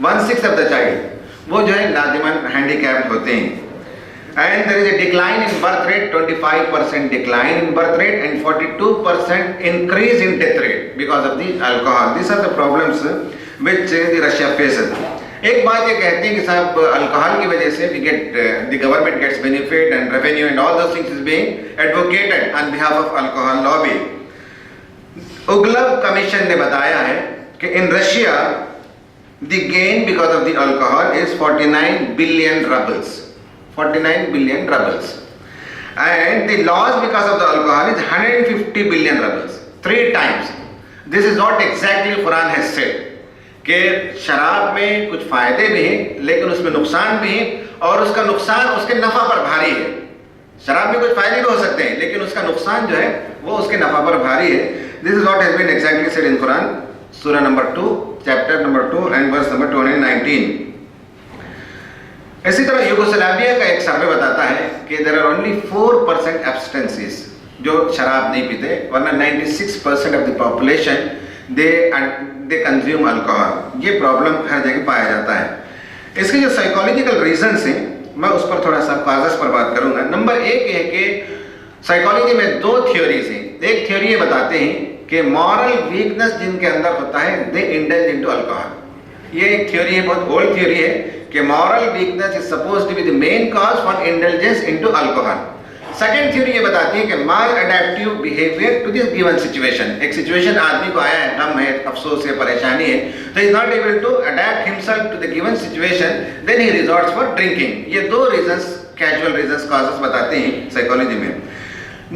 1/6 of the child वो जो है लाजिमन हैंडीकैप होते हैं. And there is a decline in birth rate, 25% decline in birth rate and 42% increase in death rate because of the alcohol. These are the problems which the Russia faces. एक बात ये कहते हैं कि साहब अल्कोहल की वजह से we get the government gets benefit and revenue and all those things is being advocated on behalf of alcohol lobby. Uglov commission ने बताया है कि in Russia the gain because of the alcohol is 49 billion rubles. 49 billion rubles. And the loss because of the alcohol is 150 billion rubles. 3 times. This is what exactly Quran has said. कि शराब में कुछ फायदे भी हैं लेकिन उसमें नुकसान भी है और उसका नुकसान उसके नफा पर भारी है. शराब में कुछ फायदे भी हो सकते हैं लेकिन उसका नुकसान जो है वो उसके नफा पर भारी है. This is what has been exactly said in Quran, सूरह number 2, chapter number 2 and verse number 219. इसी तरह यूगोस्लाविया का एक सर्वे बताता है कि देयर आर ओनली 4% एब्स्टेंसेस जो शराब नहीं पीते, वरना 96% of the population they consume alcohol. ये प्रॉब्लम हर जगह पाया जाता है. इसके जो साइकोलॉजिकल रीजंस हैं मैं उस पर थोड़ा सा कागज पर बात करूंगा. नंबर 1 है कि साइकोलॉजी में 2 थ्योरीज हैं. एक थ्योरी ये बताते हैं कि मॉरल वीकनेस जिनके अंदर होता है दे इंडल्ज इनटू अल्कोहल. ये एक थ्योरी है, बहुत ओल्ड थ्योरी है कि moral weakness is supposed to be the main cause for indulgence into alcohol. Second theory ये बताती है कि maladaptive behaviour to this given situation. एक सिचुएशन आदमी को आया है, गम है, अफसोस है, परेशानी है, तो is not able to adapt himself to the given situation, then he resorts for drinking. ये 2 रीजंस, कैजुअल रीजंस, कॉजेस बताते हैं साइकोलॉजी में.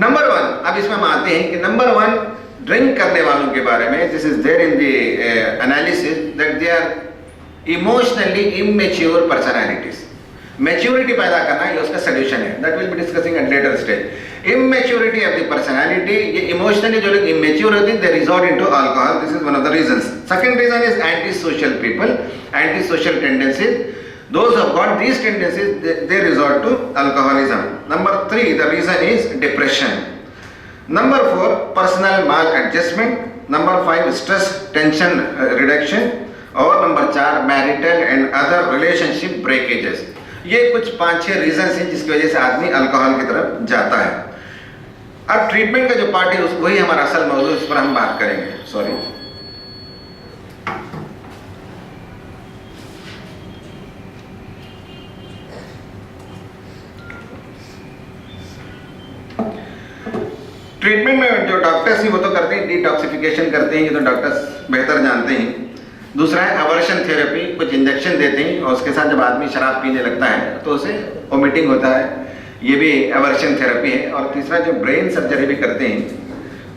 नंबर 1, अब इसमें हम आते हैं कि नंबर 1 ड्रिंक करने वालों के बारे में, this is there in the analysis that they are emotionally immature personalities. Maturity पैदा करना ये उसका सोल्यूशन है. That will be discussing at later stage. Immaturity of the personality, ये इमोशनली जो लोग इमेच्योर होते हैं they resort into alcohol. This is one of the reasons. Second reason is anti social people, anti social tendencies. Those who have got these tendencies they resort to alcoholism. Number 3, the reason is depression. Number 4, personal maladjustment. Number 5, stress tension reduction. और number 4, marital and other relationship breakages. ये कुछ 5-6 reasons हैं जिसकी वजह से आदमी alcohol की तरफ जाता है. अब ट्रीटमेंट का जो पार्ट है वही हमारा असल मौजूद, उस पर हम बात करेंगे. सॉरी. ट्रीटमेंट में जो डॉक्टर्स हैं वो तो करते हैं, डिटॉक्सिफिकेशन करते हैं, ये तो डॉक्टर्स बेहतर जानते हैं. दूसरा है अवर्शन थेरेपी, कुछ इंजेक्शन देते हैं और उसके साथ जब आदमी शराब पीने लगता है तो उसे वोमिटिंग होता है, ये भी अवर्शन थेरेपी है. और तीसरा जो ब्रेन सर्जरी भी करते हैं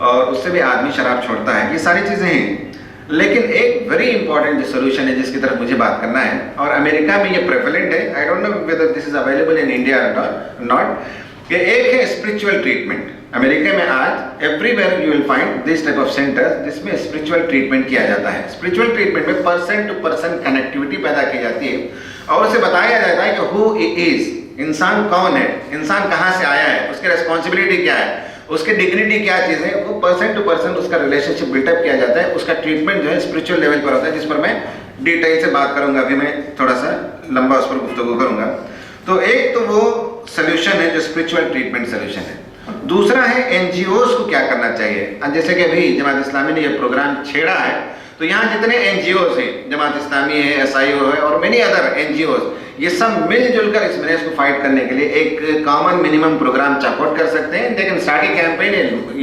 और उससे भी आदमी शराब छोड़ता है. ये सारी चीज़ें हैं. लेकिन एक वेरी इंपॉर्टेंट जो सोल्यूशन है जिसकी तरफ मुझे बात करना है, और अमेरिका में ये प्रेवलेंट है, I don't know whether this is available in India not, कि एक है स्पिरिचुअल ट्रीटमेंट. अमेरिका में आज everywhere you will find this type of centres जिसमें स्पिरिचुअल ट्रीटमेंट किया जाता है. स्पिरिचुअल ट्रीटमेंट में पर्सन टू पर्सन कनेक्टिविटी पैदा की जाती है और उसे बताया जाता है कि हु इज, इंसान कौन है, इंसान कहाँ से आया है, उसकी रिस्पॉन्सिबिलिटी क्या है, उसकी डिग्निटी क्या चीज़ है, वो पर्सन टू पर्सन उसका रिलेशनशिप बिल्टअप किया जाता है. उसका ट्रीटमेंट जो है स्पिरिचुअल लेवल पर होता है, जिस पर मैं डिटेल से बात करूंगा. अभी मैं थोड़ा सा लंबा उस पर गुफ्तगू करूंगा. तो एक तो वो सोल्यूशन है जो स्पिरिचुअल ट्रीटमेंट सोल्यूशन है. दूसरा है एनजीओज को क्या करना चाहिए. जैसे कि अभी जमात इस्लामी ने ये प्रोग्राम छेड़ा है, तो यहाँ जितने एनजीओज हैं, जमात इस्लामी है, एसआईओ है और मेनी अदर एनजीओज, ये सब मिलजुल कर इस मेनेज को फाइट करने के लिए एक कॉमन मिनिमम प्रोग्राम चार्ट कर सकते हैं. लेकिन स्टार्ट कैंपेन,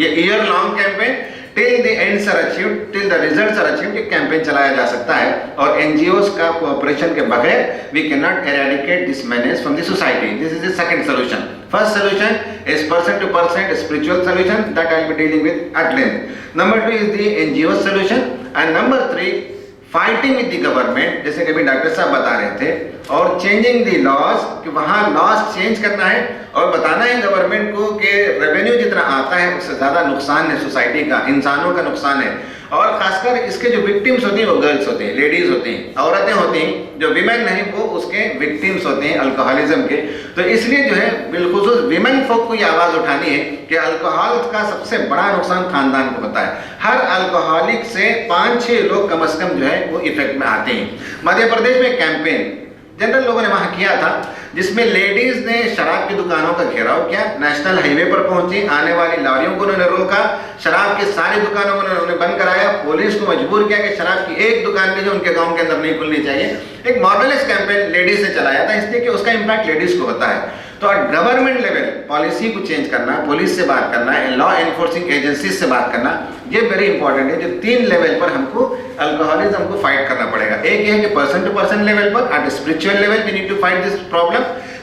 ये year long campaign till the ends are achieved, till the results are achieved, ये कैंपेन चलाया जा सकता है. और एनजीओज का कोऑपरेशन के बगैर we can not eradicate this menace from the society. This is the second solution. First solution is person to person spiritual solution that I will be dealing with at length. Number 2 is the NGO solution, and number 3 fighting with the government, जैसे कि अभी doctor साहब बता रहे थे, और changing the laws, कि वहाँ लॉज चेंज करना है और बताना है गवर्नमेंट को कि रेवेन्यू जितना आता है उससे ज़्यादा नुकसान है सोसाइटी का, इंसानों का नुकसान है, और खासकर इसके जो विक्टिम्स होती हैं वो गर्ल्स होती हैं, लेडीज होती हैं, औरतें होती हैं, जो विमेन नहीं वो उसके विक्टिम्स होते हैं अल्कोहलिज्म के। तो इसलिए जो है बिलखुसूस विमेन फोक को ये आवाज़ उठानी है कि अल्कोहल का सबसे बड़ा नुकसान खानदान को पता है। हर अल्कोहलिक से 5-6 लोग कम से कम जो है वो इफेक्ट में आते हैं। मध्य प्रदेश में कैंपेन जनरल लोगों ने वहां किया था, जिसमें लेडीज ने शराब की दुकानों का घेराव किया, नेशनल हाईवे पर पहुंची, आने वाली लॉरियों को उन्होंने रोका, शराब की सारी दुकानों को उन्होंने बंद कराया, पुलिस को मजबूर किया कि शराब की एक दुकान भी जो उनके गांव के अंदर नहीं खुलनी चाहिए। एक मॉरलेस कैंपेन लेडीज ने चलाया था, इसलिए कि उसका इम्पैक्ट लेडीज को होता है। तो गवर्नमेंट लेवल पॉलिसी को चेंज करना, पुलिस से बात करना, लॉ एनफोर्सिंग एजेंसीज से बात करना, ये वेरी इंपॉर्टेंट है। जो 3 लेवल पर हमको अल्कोहलिज्म को फाइट करना पड़ेगा। एक ये है कि पर्सन टू पर्सन लेवल पर, at spiritual level we need to fight this problem.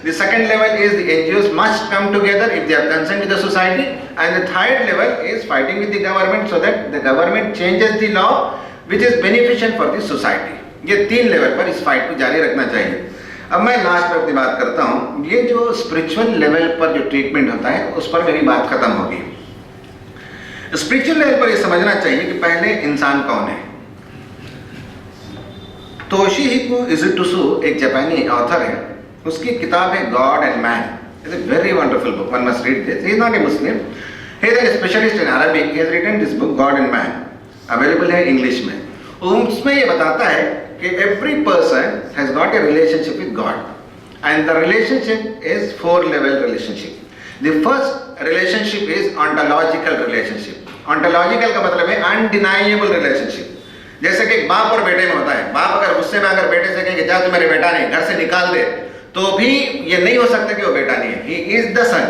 The second level is the NGOs must come together if they are concerned with the society, and the third level is fighting with the government so that the government changes the law which is beneficial for the society. ये 3 level पर इस fight को जारी रखना चाहिए। अब मैं last में अपनी बात करता हूँ। ये जो स्पिरिचुअल लेवल पर जो ट्रीटमेंट होता है उस पर मेरी बात खत्म होगी। स्पिरिचुअल लेवल पर ये समझना चाहिए कि पहले इंसान कौन है। तोशिहिको इजुटसु एक जापानी ऑथर है, उसकी किताब है God and man. It's a very wonderful book, one must read this. He is not a Muslim, he is a specialist in Arabic. He has written this book God and man, available है English में। उसमें ये बताता है कि every person has got a relationship with God, and the relationship is 4 level relationship. The first relationship is ontological relationship. Ontological का मतलब है undeniable relationship. जैसे कि एक बाप और बेटे में होता है, बाप अगर गुस्से में अगर बेटे से कहे कि जा तू मेरे बेटा नहीं, घर से निकाल दे, तो भी ये नहीं हो सकता कि वो बेटा नहीं है, he is the son.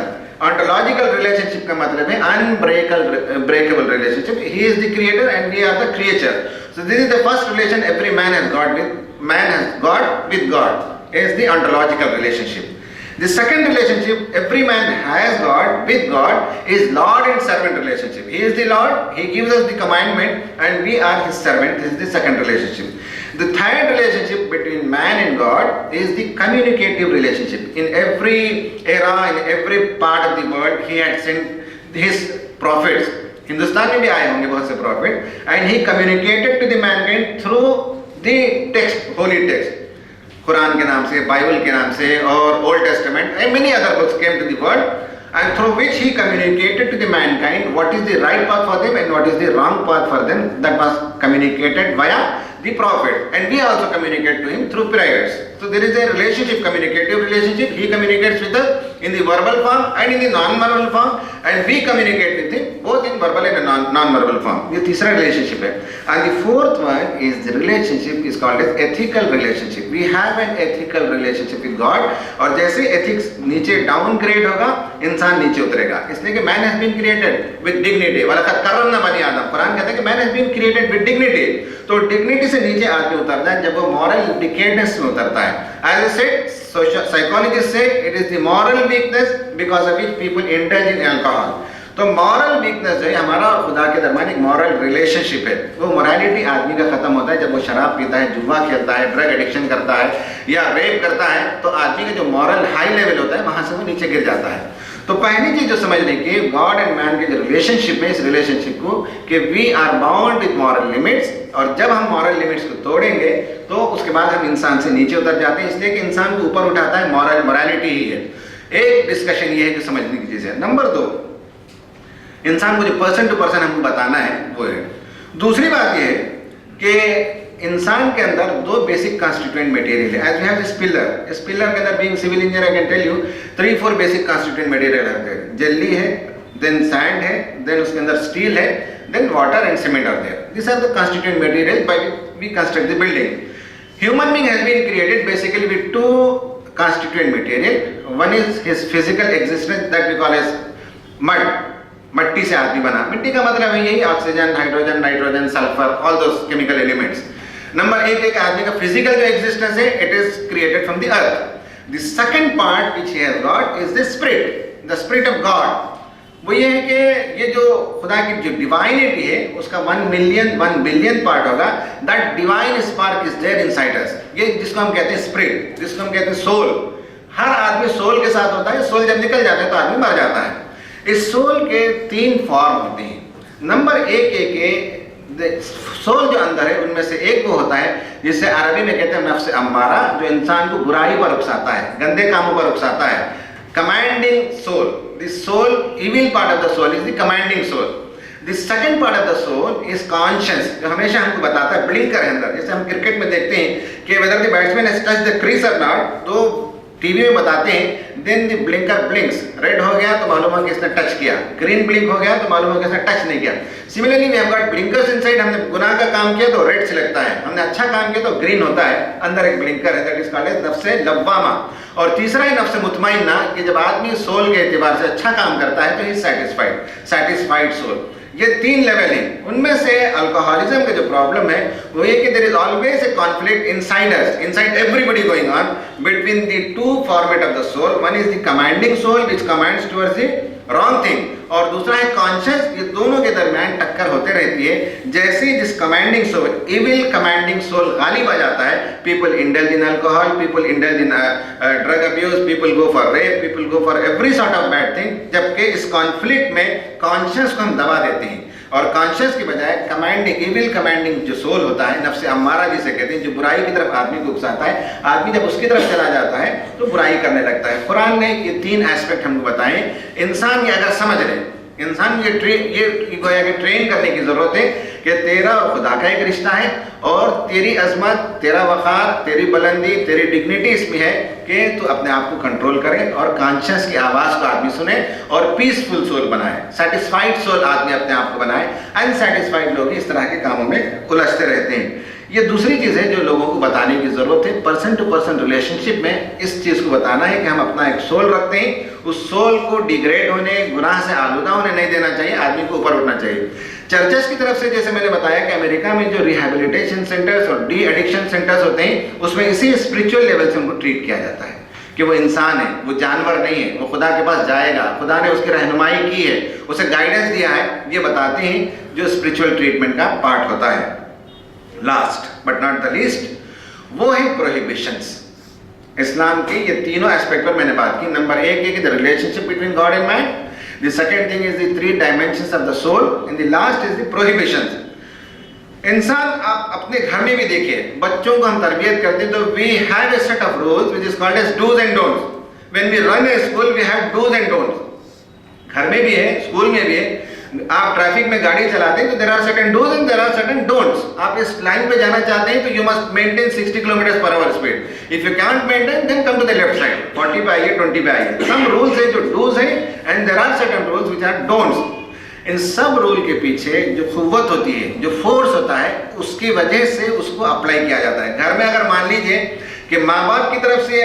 Ontological relationship का मतलब है unbreakable relationship. He is the creator and we are the creature. So this is the first relation every man has got with God is the ontological relationship. The second relationship every man has got with God is Lord and servant relationship. He is the Lord, He gives us the commandment and we are His servant. This is the second relationship. The third relationship between man and God is the communicative relationship. In every era, in every part of the world, He had sent His prophets. Hindustan में भी आए होंगे बहुत से prophet, and he communicated to the mankind through the text, holy text, Quran के नाम से, Bible के नाम से, और old testament and many other books came to the world, and through which he communicated to the mankind what is the right path for them and what is the wrong path for them. That was communicated via the prophet, and we also communicate to him through prayers. So there is a relationship, communicative relationship. He communicates with us in the verbal form and in the non-verbal form, and we communicate with him both in verbal and non-verbal form. ये तीसरा relationship है. And the fourth one is the relationship is called as ethical relationship. We have an ethical relationship with God, और जैसे ethics नीचे downgrade होगा, इंसान नीचे उतरेगा, इसलिए कि man has been created with dignity. वलक़द कर्रमना बनी आदम, कुरान कहता है कि man has been created with dignity. तो dignity से नीचे आदमी उतरता है जब वो moral decadence में उतरता है. As I said, psychologists say it is the moral weakness because of which people indulge in alcohol. तो moral weakness जो है हमारा खुदा के दरमियान एक moral relationship है, वो morality आदमी का खत्म होता है जब वो शराब पीता है, जुआ खेलता है, ड्रग एडिक्शन करता है या रेप करता है, तो आदमी का जो moral high level होता है वहां से वो नीचे गिर जाता है. तो पहली चीज जो समझने की गॉड एंड मैन के जो रिलेशनशिप है, इस रिलेशनशिप को कि we are bound with moral limits, और जब हम मॉरल लिमिट्स को तोड़ेंगे तो उसके बाद हम इंसान से नीचे उतर जाते हैं, इसलिए कि इंसान को ऊपर उठाता है मोरालिटी ही है. एक डिस्कशन ये है कि समझने की चीज है. नंबर 2, इंसान को जो पर्सन टू पर्सन हमको बताना है वो है. दूसरी बात ये है कि इंसान के अंदर 2 बेसिक कॉन्स्टिट्यूएंट मटेरियल है. As we have this pillar, इस पिलर के अंदर being civil engineer I can tell you 3-4 basic constituent material है. जल्ली है, देन सैंड है, देन उसके अंदर स्टील है, then water and cement are there. These are the constituent materials by which we construct the building. Human being has been created basically with 2 constituent material. One is his physical existence that we call as mud. मट्टी से आदमी बना. मिट्टी का मतलब है यही oxygen, hydrogen, nitrogen, sulphur, all those chemical elements. Number 1 एक आदमी का physical जो existence है, it is created from the earth. The second part which he has got is the spirit. The spirit of God, वो ये है कि ये जो खुदा की जो डिवाइनिटी है उसका 1 बिलियन पार्ट होगा, that divine spark is there inside us. ये जिसको हम कहते हैं स्पिरिट, जिसको हम कहते हैं सोल। हर आदमी सोल के साथ होता है, सोल जब निकल जाता है तो आदमी मर जाता है। इस सोल के 3 फॉर्म होते हैं। नंबर 1 सोल जो अंदर है उनमें से एक वो होता है जिसे अरबी में कहते हैं नफ्स अम्मारा, जो इंसान को बुराई पर उकसाता है, गंदे कामों पर उकसाता है। Commanding soul, the soul, evil part of the soul is the commanding soul. The second part of the soul is conscience, जो हमेशा हमको बताता है ब्लिंकर है अंदर। जैसे हम क्रिकेट में देखते हैं कि whether the batsman has touched the crease or not, तो टीवी में बताते हैं then the blinker blinks, red हो गया तो मालूम है कि इसने टच किया, ग्रीन ब्लिंक हो गया तो मालूम है कि इसने टच नहीं किया। Similarly we have got blinkers inside, हमने गुनाह का काम किया तो रेड सिलेक्ट है, हमने अच्छा काम किया तो ग्रीन होता है। अंदर एक ब्लिंकर है, दैट इज कॉल्ड एज नफ्से लव्वामा। और तीसरा है नफ्से मुतमइन्ना, कि जब आदमी सोल के एतबार से अच्छा काम करता है तो ही सेटिस्फाइड सोल। ये 3 लेवल हैं। उनमें से अल्कोहलिज्म का जो प्रॉब्लम है वो ये कि there is always a conflict inside us, inside everybody going on between the 2 format of the soul. One is the commanding soul which commands towards the wrong thing, और दूसरा है कॉन्शियस। ये दोनों के दरमियान टक्कर होते रहती है। जैसे जिस commanding soul, evil commanding soul गालिब आ जाता है, people indulge in alcohol, people indulge in drug abuse, people go for rape, people go for every sort of bad thing. जबकि इस कॉन्फ्लिक्ट में कॉन्शियस को हम दबा देते हैं और कॉन्शियस की बजाय कमांडिंग, इविल कमांडिंग जो सोल होता है, नफ्स अम्मारा जिसे कहते हैं, जो बुराई की तरफ आदमी को उकसाता है, आदमी जब उसकी तरफ चला जाता है तो बुराई करने लगता है। कुरान ने ये 3 एस्पेक्ट हमको बताए। इंसान ये अगर समझ ले, इंसान ये गोया कि ट्रेन करने की जरूरत है कि तेरा और खुदा का एक रिश्ता है, और तेरी अजमत, तेरा वक़ार, तेरी बुलंदी, तेरी डिग्निटी इसमें है कि तू अपने आप को कंट्रोल करे और कॉन्शियस की आवाज़ को आदमी सुने और पीसफुल सोल बनाए, सेटिस्फाइड सोल आदमी अपने आप को बनाए। अनसेटिस्फाइड लोग इस तरह के कामों में उलझते रहते हैं। ये दूसरी चीज़ है जो लोगों को बताने की ज़रूरत है। पर्सन टू पर्सन रिलेशनशिप में इस चीज़ को बताना है कि हम अपना एक सोल रखते हैं, उस सोल को डिग्रेड होने, गुनाह से आलूदा होने नहीं देना चाहिए, आदमी को ऊपर उठना चाहिए। चर्चेस की तरफ से जैसे मैंने बताया कि अमेरिका में जो रिहेबिलिटेशन सेंटर्स और डी एडिक्शन सेंटर्स होते हैं, उसमें इसी स्पिरिचुअल लेवल से उनको ट्रीट किया जाता है कि वो इंसान है, वो जानवर नहीं है, वो खुदा के पास जाएगा, खुदा ने उसकी रहनुमाई की है, उसे गाइडेंस दिया है। ये बताते हैं जो स्पिरिचुअल ट्रीटमेंट का पार्ट होता है। Last but not the least वो है प्रोहिबिशंस। इस्लाम के ये तीनों एस्पेक्ट पर मैंने बात की। नंबर 1 है कि the relationship between God and man, the second thing is the 3 dimensions of the soul, and the last is the prohibitions. इंसान आप अपने घर में भी देखिए, बच्चों को हम तरबियत करते हैं तो we have a set of rules which is called as dos and don'ts. When we run a school we have dos and don'ts. घर में भी है, स्कूल में भी है। आप ट्रैफिक में गाड़ी चलाते हैं तो there are certain dos and there are certain don'ts. आप इस लाइन पे जाना चाहते हैं तो you must maintain 60 km/h speed. If you can't maintain then come to the left side, 40 पे आइए, 20 पे आइए। सम रूल्स है जो डूज है and there are certain rules which are don'ts. इन सब रूल के पीछे जो कुव्वत होती है, जो फोर्स होता है, उसकी वजह से उसको अप्लाई किया जाता है। घर में अगर मान लीजिए कि माँ बाप की तरफ से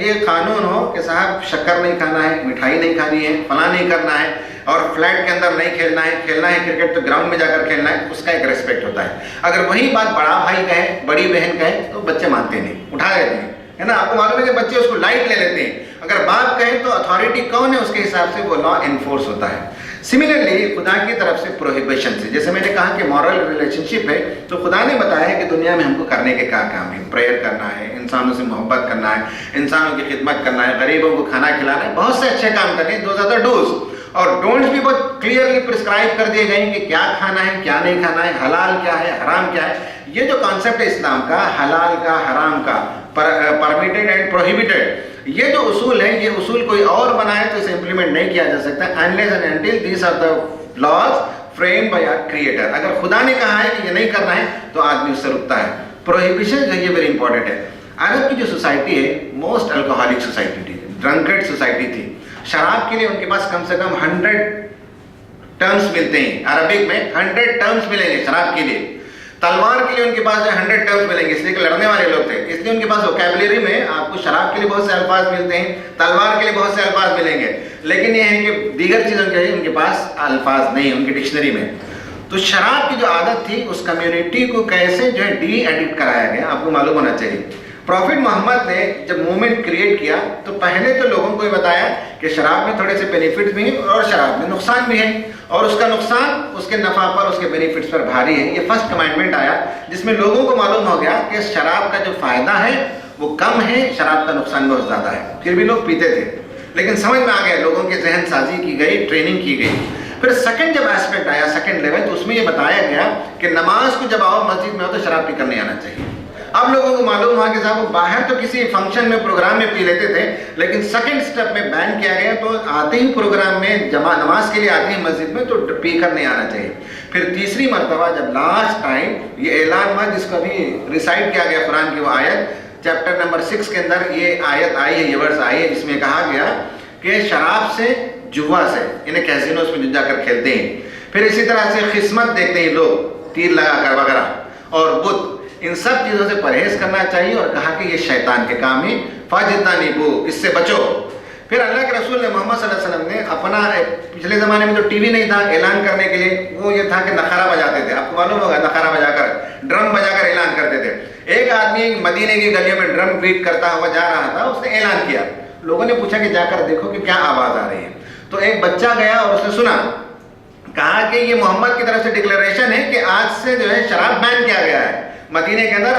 ये कानून हो कि साहब शक्कर नहीं खाना है, मिठाई नहीं खानी है, फला नहीं करना है, और फ्लैट के अंदर नहीं खेलना है क्रिकेट तो ग्राउंड में जाकर खेलना है, उसका एक रेस्पेक्ट होता है। अगर वही बात बड़ा भाई कहे, बड़ी बहन कहे तो बच्चे मानते नहीं, उठा लेते हैं, है ना। आपको मालूम है कि बच्चे उसको लाइट ले लेते हैं। अगर बाप कहे तो अथॉरिटी कौन है, उसके हिसाब से वो लॉ एनफोर्स होता है। सिमिलरली खुदा की तरफ से प्रोहिबिशन से, जैसे मैंने कहा कि मॉरल रिलेशनशिप है, तो खुदा ने बताया कि दुनिया में हमको करने के क्या काम है। प्रेयर करना है, इंसानों से मोहब्बत करना है, इंसानों की खिदमत करना है, गरीबों को खाना खिलाना है, बहुत से अच्छे काम करने हैं। दोज आर द डूज, और डोंट्स भी बहुत क्लियरली प्रिस्क्राइब कर दिए गए हैं कि क्या खाना है, क्या नहीं खाना है, हलाल क्या है, हराम क्या है। ये जो कॉन्सेप्ट है इस्लाम का, हलाल का, हराम का, परमिटेड एंड प्रोहिबिटेड, ये जो उसूल है, ये उसूल कोई और बनाए तो इसे इंप्लीमेंट नहीं किया जा सकता unless and until these are the laws framed by our creator. अगर खुदा ने कहा है कि ये नहीं करना है तो आदमी उससे रुकता है। प्रोहिबिशन जो ये वेरी इंपॉर्टेंट है। अरब की जो सोसाइटी है, मोस्ट अल्कोहलिक सोसाइटी थी, ड्रंकेड सोसाइटी थी। शराब के लिए उनके पास कम से कम 100 टर्म्स मिलते हैं। अरबिक में 100 टर्म्स मिलेंगे शराब के लिए। तलवार के लिए उनके पास 100 टर्म्स मिलेंगे, इसलिए कि लड़ने वाले लोग थे, इसलिए उनके पास वोकैबुलरी में आपको शराब के लिए बहुत से अल्फाज मिलते हैं, तलवार के लिए बहुत से अल्फाज मिलेंगे। लेकिन यह है कि दीगर चीज़ों के लिए उनके पास अल्फाज नहीं, उनकी डिक्शनरी में। तो शराब की जो आदत थी, उस कम्युनिटी को कैसे जो है डी एडिक्ट कराया गया, आपको मालूम होना चाहिए। प्रॉफिट मोहम्मद ने जब मूवमेंट क्रिएट किया तो पहले तो लोगों को ये बताया कि शराब में थोड़े से बेनिफिट्स भी हैं और शराब में नुकसान भी है, और उसका नुकसान उसके नफा पर, उसके बेनिफिट्स पर भारी है। ये फर्स्ट कमांडमेंट आया जिसमें लोगों को मालूम हो गया कि शराब का जो फायदा है वो कम है, शराब का नुकसान बहुत ज्यादा है। फिर भी लोग पीते थे, लेकिन समझ में आ गया, लोगों की जहन साजी की गई, ट्रेनिंग की गई। फिर सेकंड जब एस्पेक्ट आया, सेकंड लेवल, तो उसमें ये बताया गया कि नमाज को जब आओ मस्जिद में हो तो शराब पीकर नहीं आना चाहिए। अब लोगों को मालूम हुआ कि साहब वो बाहर तो किसी फंक्शन में, प्रोग्राम में पी लेते थे, लेकिन सेकंड स्टेप में बैन किया गया, तो आते ही प्रोग्राम में नमाज के लिए आते ही मस्जिद में तो पीकर नहीं आना चाहिए। फिर तीसरी मरतबा जब लास्ट टाइम ये ऐलान हुआ, जिसको अभी रिसाइट किया गया कुरान की वो आयत, चैप्टर नंबर 6 के अंदर ये आयत आई है, ये वर्स आई है, जिसमें कहा गया कि शराब से, जुआ से, इन्हें कैसीनोस में जाकर खेलते हैं, फिर इसी तरह से किस्मत देखते हैं लोग तीर लगाकर वगैरह, और बुत, इन सब चीजों से परहेज करना चाहिए, और कहा कि ये शैतान के काम है, फाजितानिबू, इससे बचो। फिर अल्लाह के रसूल ने मोहम्मद सल्लल्लाहु अलैहि वसल्लम ने अपना, पिछले ज़माने में तो टीवी नहीं था, ऐलान करने के लिए वो ये था कि नखारा बजाते थे, आपको मालूम होगा, नखारा बजाकर, ड्रम बजाकर ऐलान करते थे। एक आदमी मदीने की गलियों में ड्रम बीट करता हुआ जा रहा था, उसने ऐलान किया, लोगों ने पूछा कि जाकर देखो कि क्या आवाज आ रही है, तो एक बच्चा गया और उसने सुना, कहा कि ये मोहम्मद की तरफ से डिक्लेरेशन है कि आज से जो है शराब बैन किया गया है, मदीने के अंदर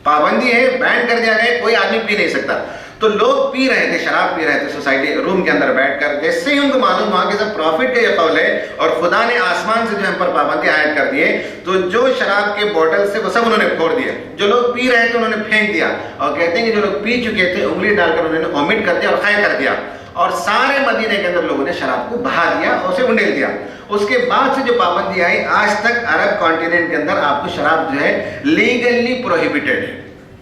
पाबंदी है, बैन कर दिया गया, कोई आदमी पी नहीं सकता। तो लोग पी रहे थे, शराब पी रहे थे सोसाइटी रूम के अंदर बैठकर। जैसे ही उनको मालूम हुआ कि सब प्रॉफिट का ये कौल है और खुदा ने आसमान से जो हम पर पाबंदी आयत कर दिए, तो जो शराब के बोतल से वो सब उन्होंने फोड़ दिया, जो लोग पी रहे थे उन्होंने फेंक दिया, और कहते हैं कि जो लोग पी चुके थे उंगली डालकर उन्होंने वॉमिट कर दिया और खाया कर दिया, और सारे मदीने के अंदर लोगों ने शराब को बहा दिया और उसे उंडेल दिया। उसके बाद से जो पाबंदी आई, आज तक अरब कॉन्टिनेंट के अंदर आपको शराब जो है लीगली प्रोहिबिटेड है।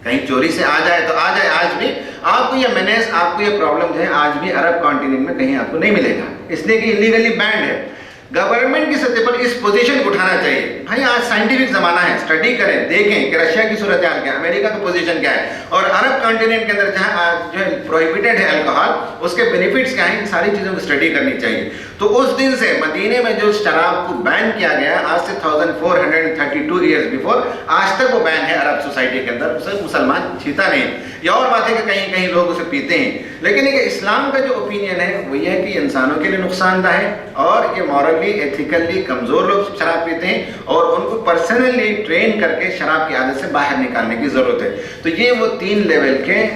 कहीं चोरी से आ जाए तो आ जाए, आज भी आपको ये मेनेस, आपको ये प्रॉब्लम जो है आज भी अरब कॉन्टिनेंट में कहीं आपको नहीं मिलेगा, इसलिए कि लीगली बैंड है। गवर्नमेंट की सतह पर इस पोजीशन को उठाना चाहिए। भाई आज साइंटिफिक जमाना है, स्टडी करें, देखें कि रशिया की सूरत हाल क्या है, अमेरिका का पोजीशन क्या है, और अरब कॉन्टिनेंट के अंदर जहां जो है प्रोहिबिटेड है अल्कोहल, उसके बेनिफिट्स क्या हैं, इन सारी चीजों की स्टडी करनी चाहिए। तो उस दिन से मदीने में जो शराब को बैन किया गया, आज से 1432 ईयर्स बिफोर, आज तक वो बैन है अरब सोसाइटी के अंदर, उसे मुसलमान छीता नहीं। यह और बात है कि कहीं कहीं लोग उसे पीते हैं, लेकिन ये इस्लाम का जो ओपिनियन है वो ये है कि इंसानों के लिए नुकसानदा है, और ये मॉरली, एथिकली कमजोर लोग शराब पीते हैं, और उनको पर्सनली ट्रेन करके शराब की आदत से बाहर निकालने की जरूरत है। तो ये वो 3 लेवल के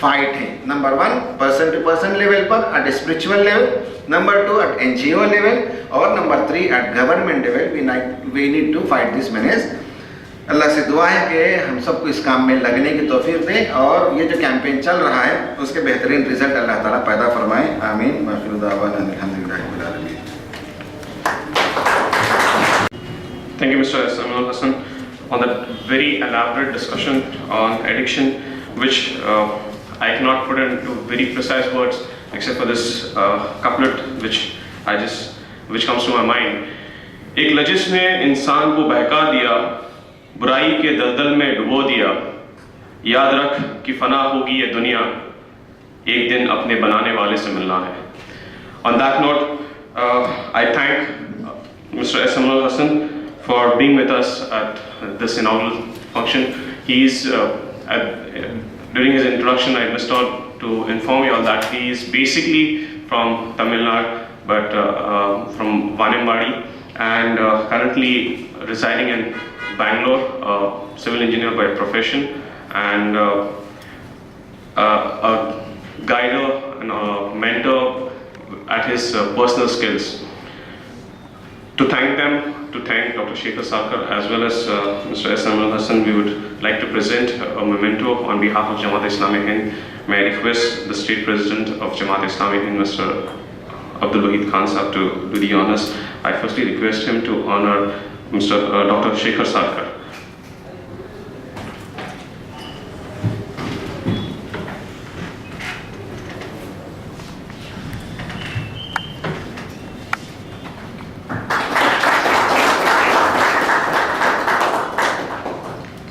फाइट है। Number 1 person to person level पर, at spiritual level, number 2 at NGO level, और number 3 at government level. We need to fight this menace. Allah से दुआ है कि हम सबको इस काम में लगने की तौफीक दे, और ये जो कैंपेन चल रहा है उसके बेहतरीन रिजल्ट अल्लाह ताला पैदा फरमाए। आमीन। वाखिर दावाना अल्हम्दुलिल्लाहि रब्बिल आलमीन। Thank you, Mr. Samuel Hassan, on that very elaborate discussion on addiction, which I cannot put into very precise words except for this couplet which comes to my mind. एक लजिश ने इंसान को बहका दिया, बुराई के दलदल में डुबो दिया, याद रख कि फना होगी ये दुनिया, एक दिन अपने बनाने वाले से मिलना है। On that note, I thank Mr. Samuel Hassan for being with us at this inaugural function. During his introduction, I missed out to inform you all that he is basically from Tamil Nadu, but from Vanembadi, and currently residing in Bangalore, civil engineer by profession, and a guider and a mentor at his personal skills. To thank them, to thank Dr. Shekhar Sarkar as well as Mr. Samuel Hassan, we would like to present a memento on behalf of Jamaat Islamic Hind. May I request the State President of Jamaat Islamic Hind, Mr. Abdul Wahid Khan Sahab, to do the honors. I firstly request him to honor Mr. Dr. Shekhar Sarkar.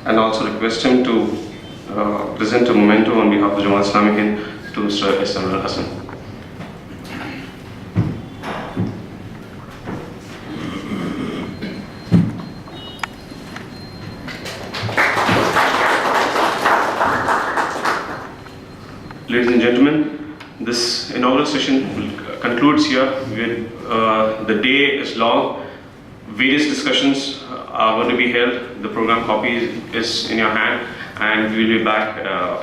And also request him to present a memento on behalf of Jamaat Islamic Hind to Mr. Samuel Hassan. Ladies and gentlemen, this inaugural session concludes here. The day is long. Various discussions are going to be held. The program copy is in your hand, and we will be back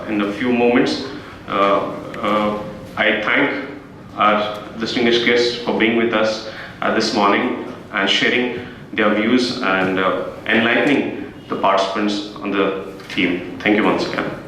in a few moments. I thank our distinguished guests for being with us this morning and sharing their views and enlightening the participants on the theme. Thank you once again.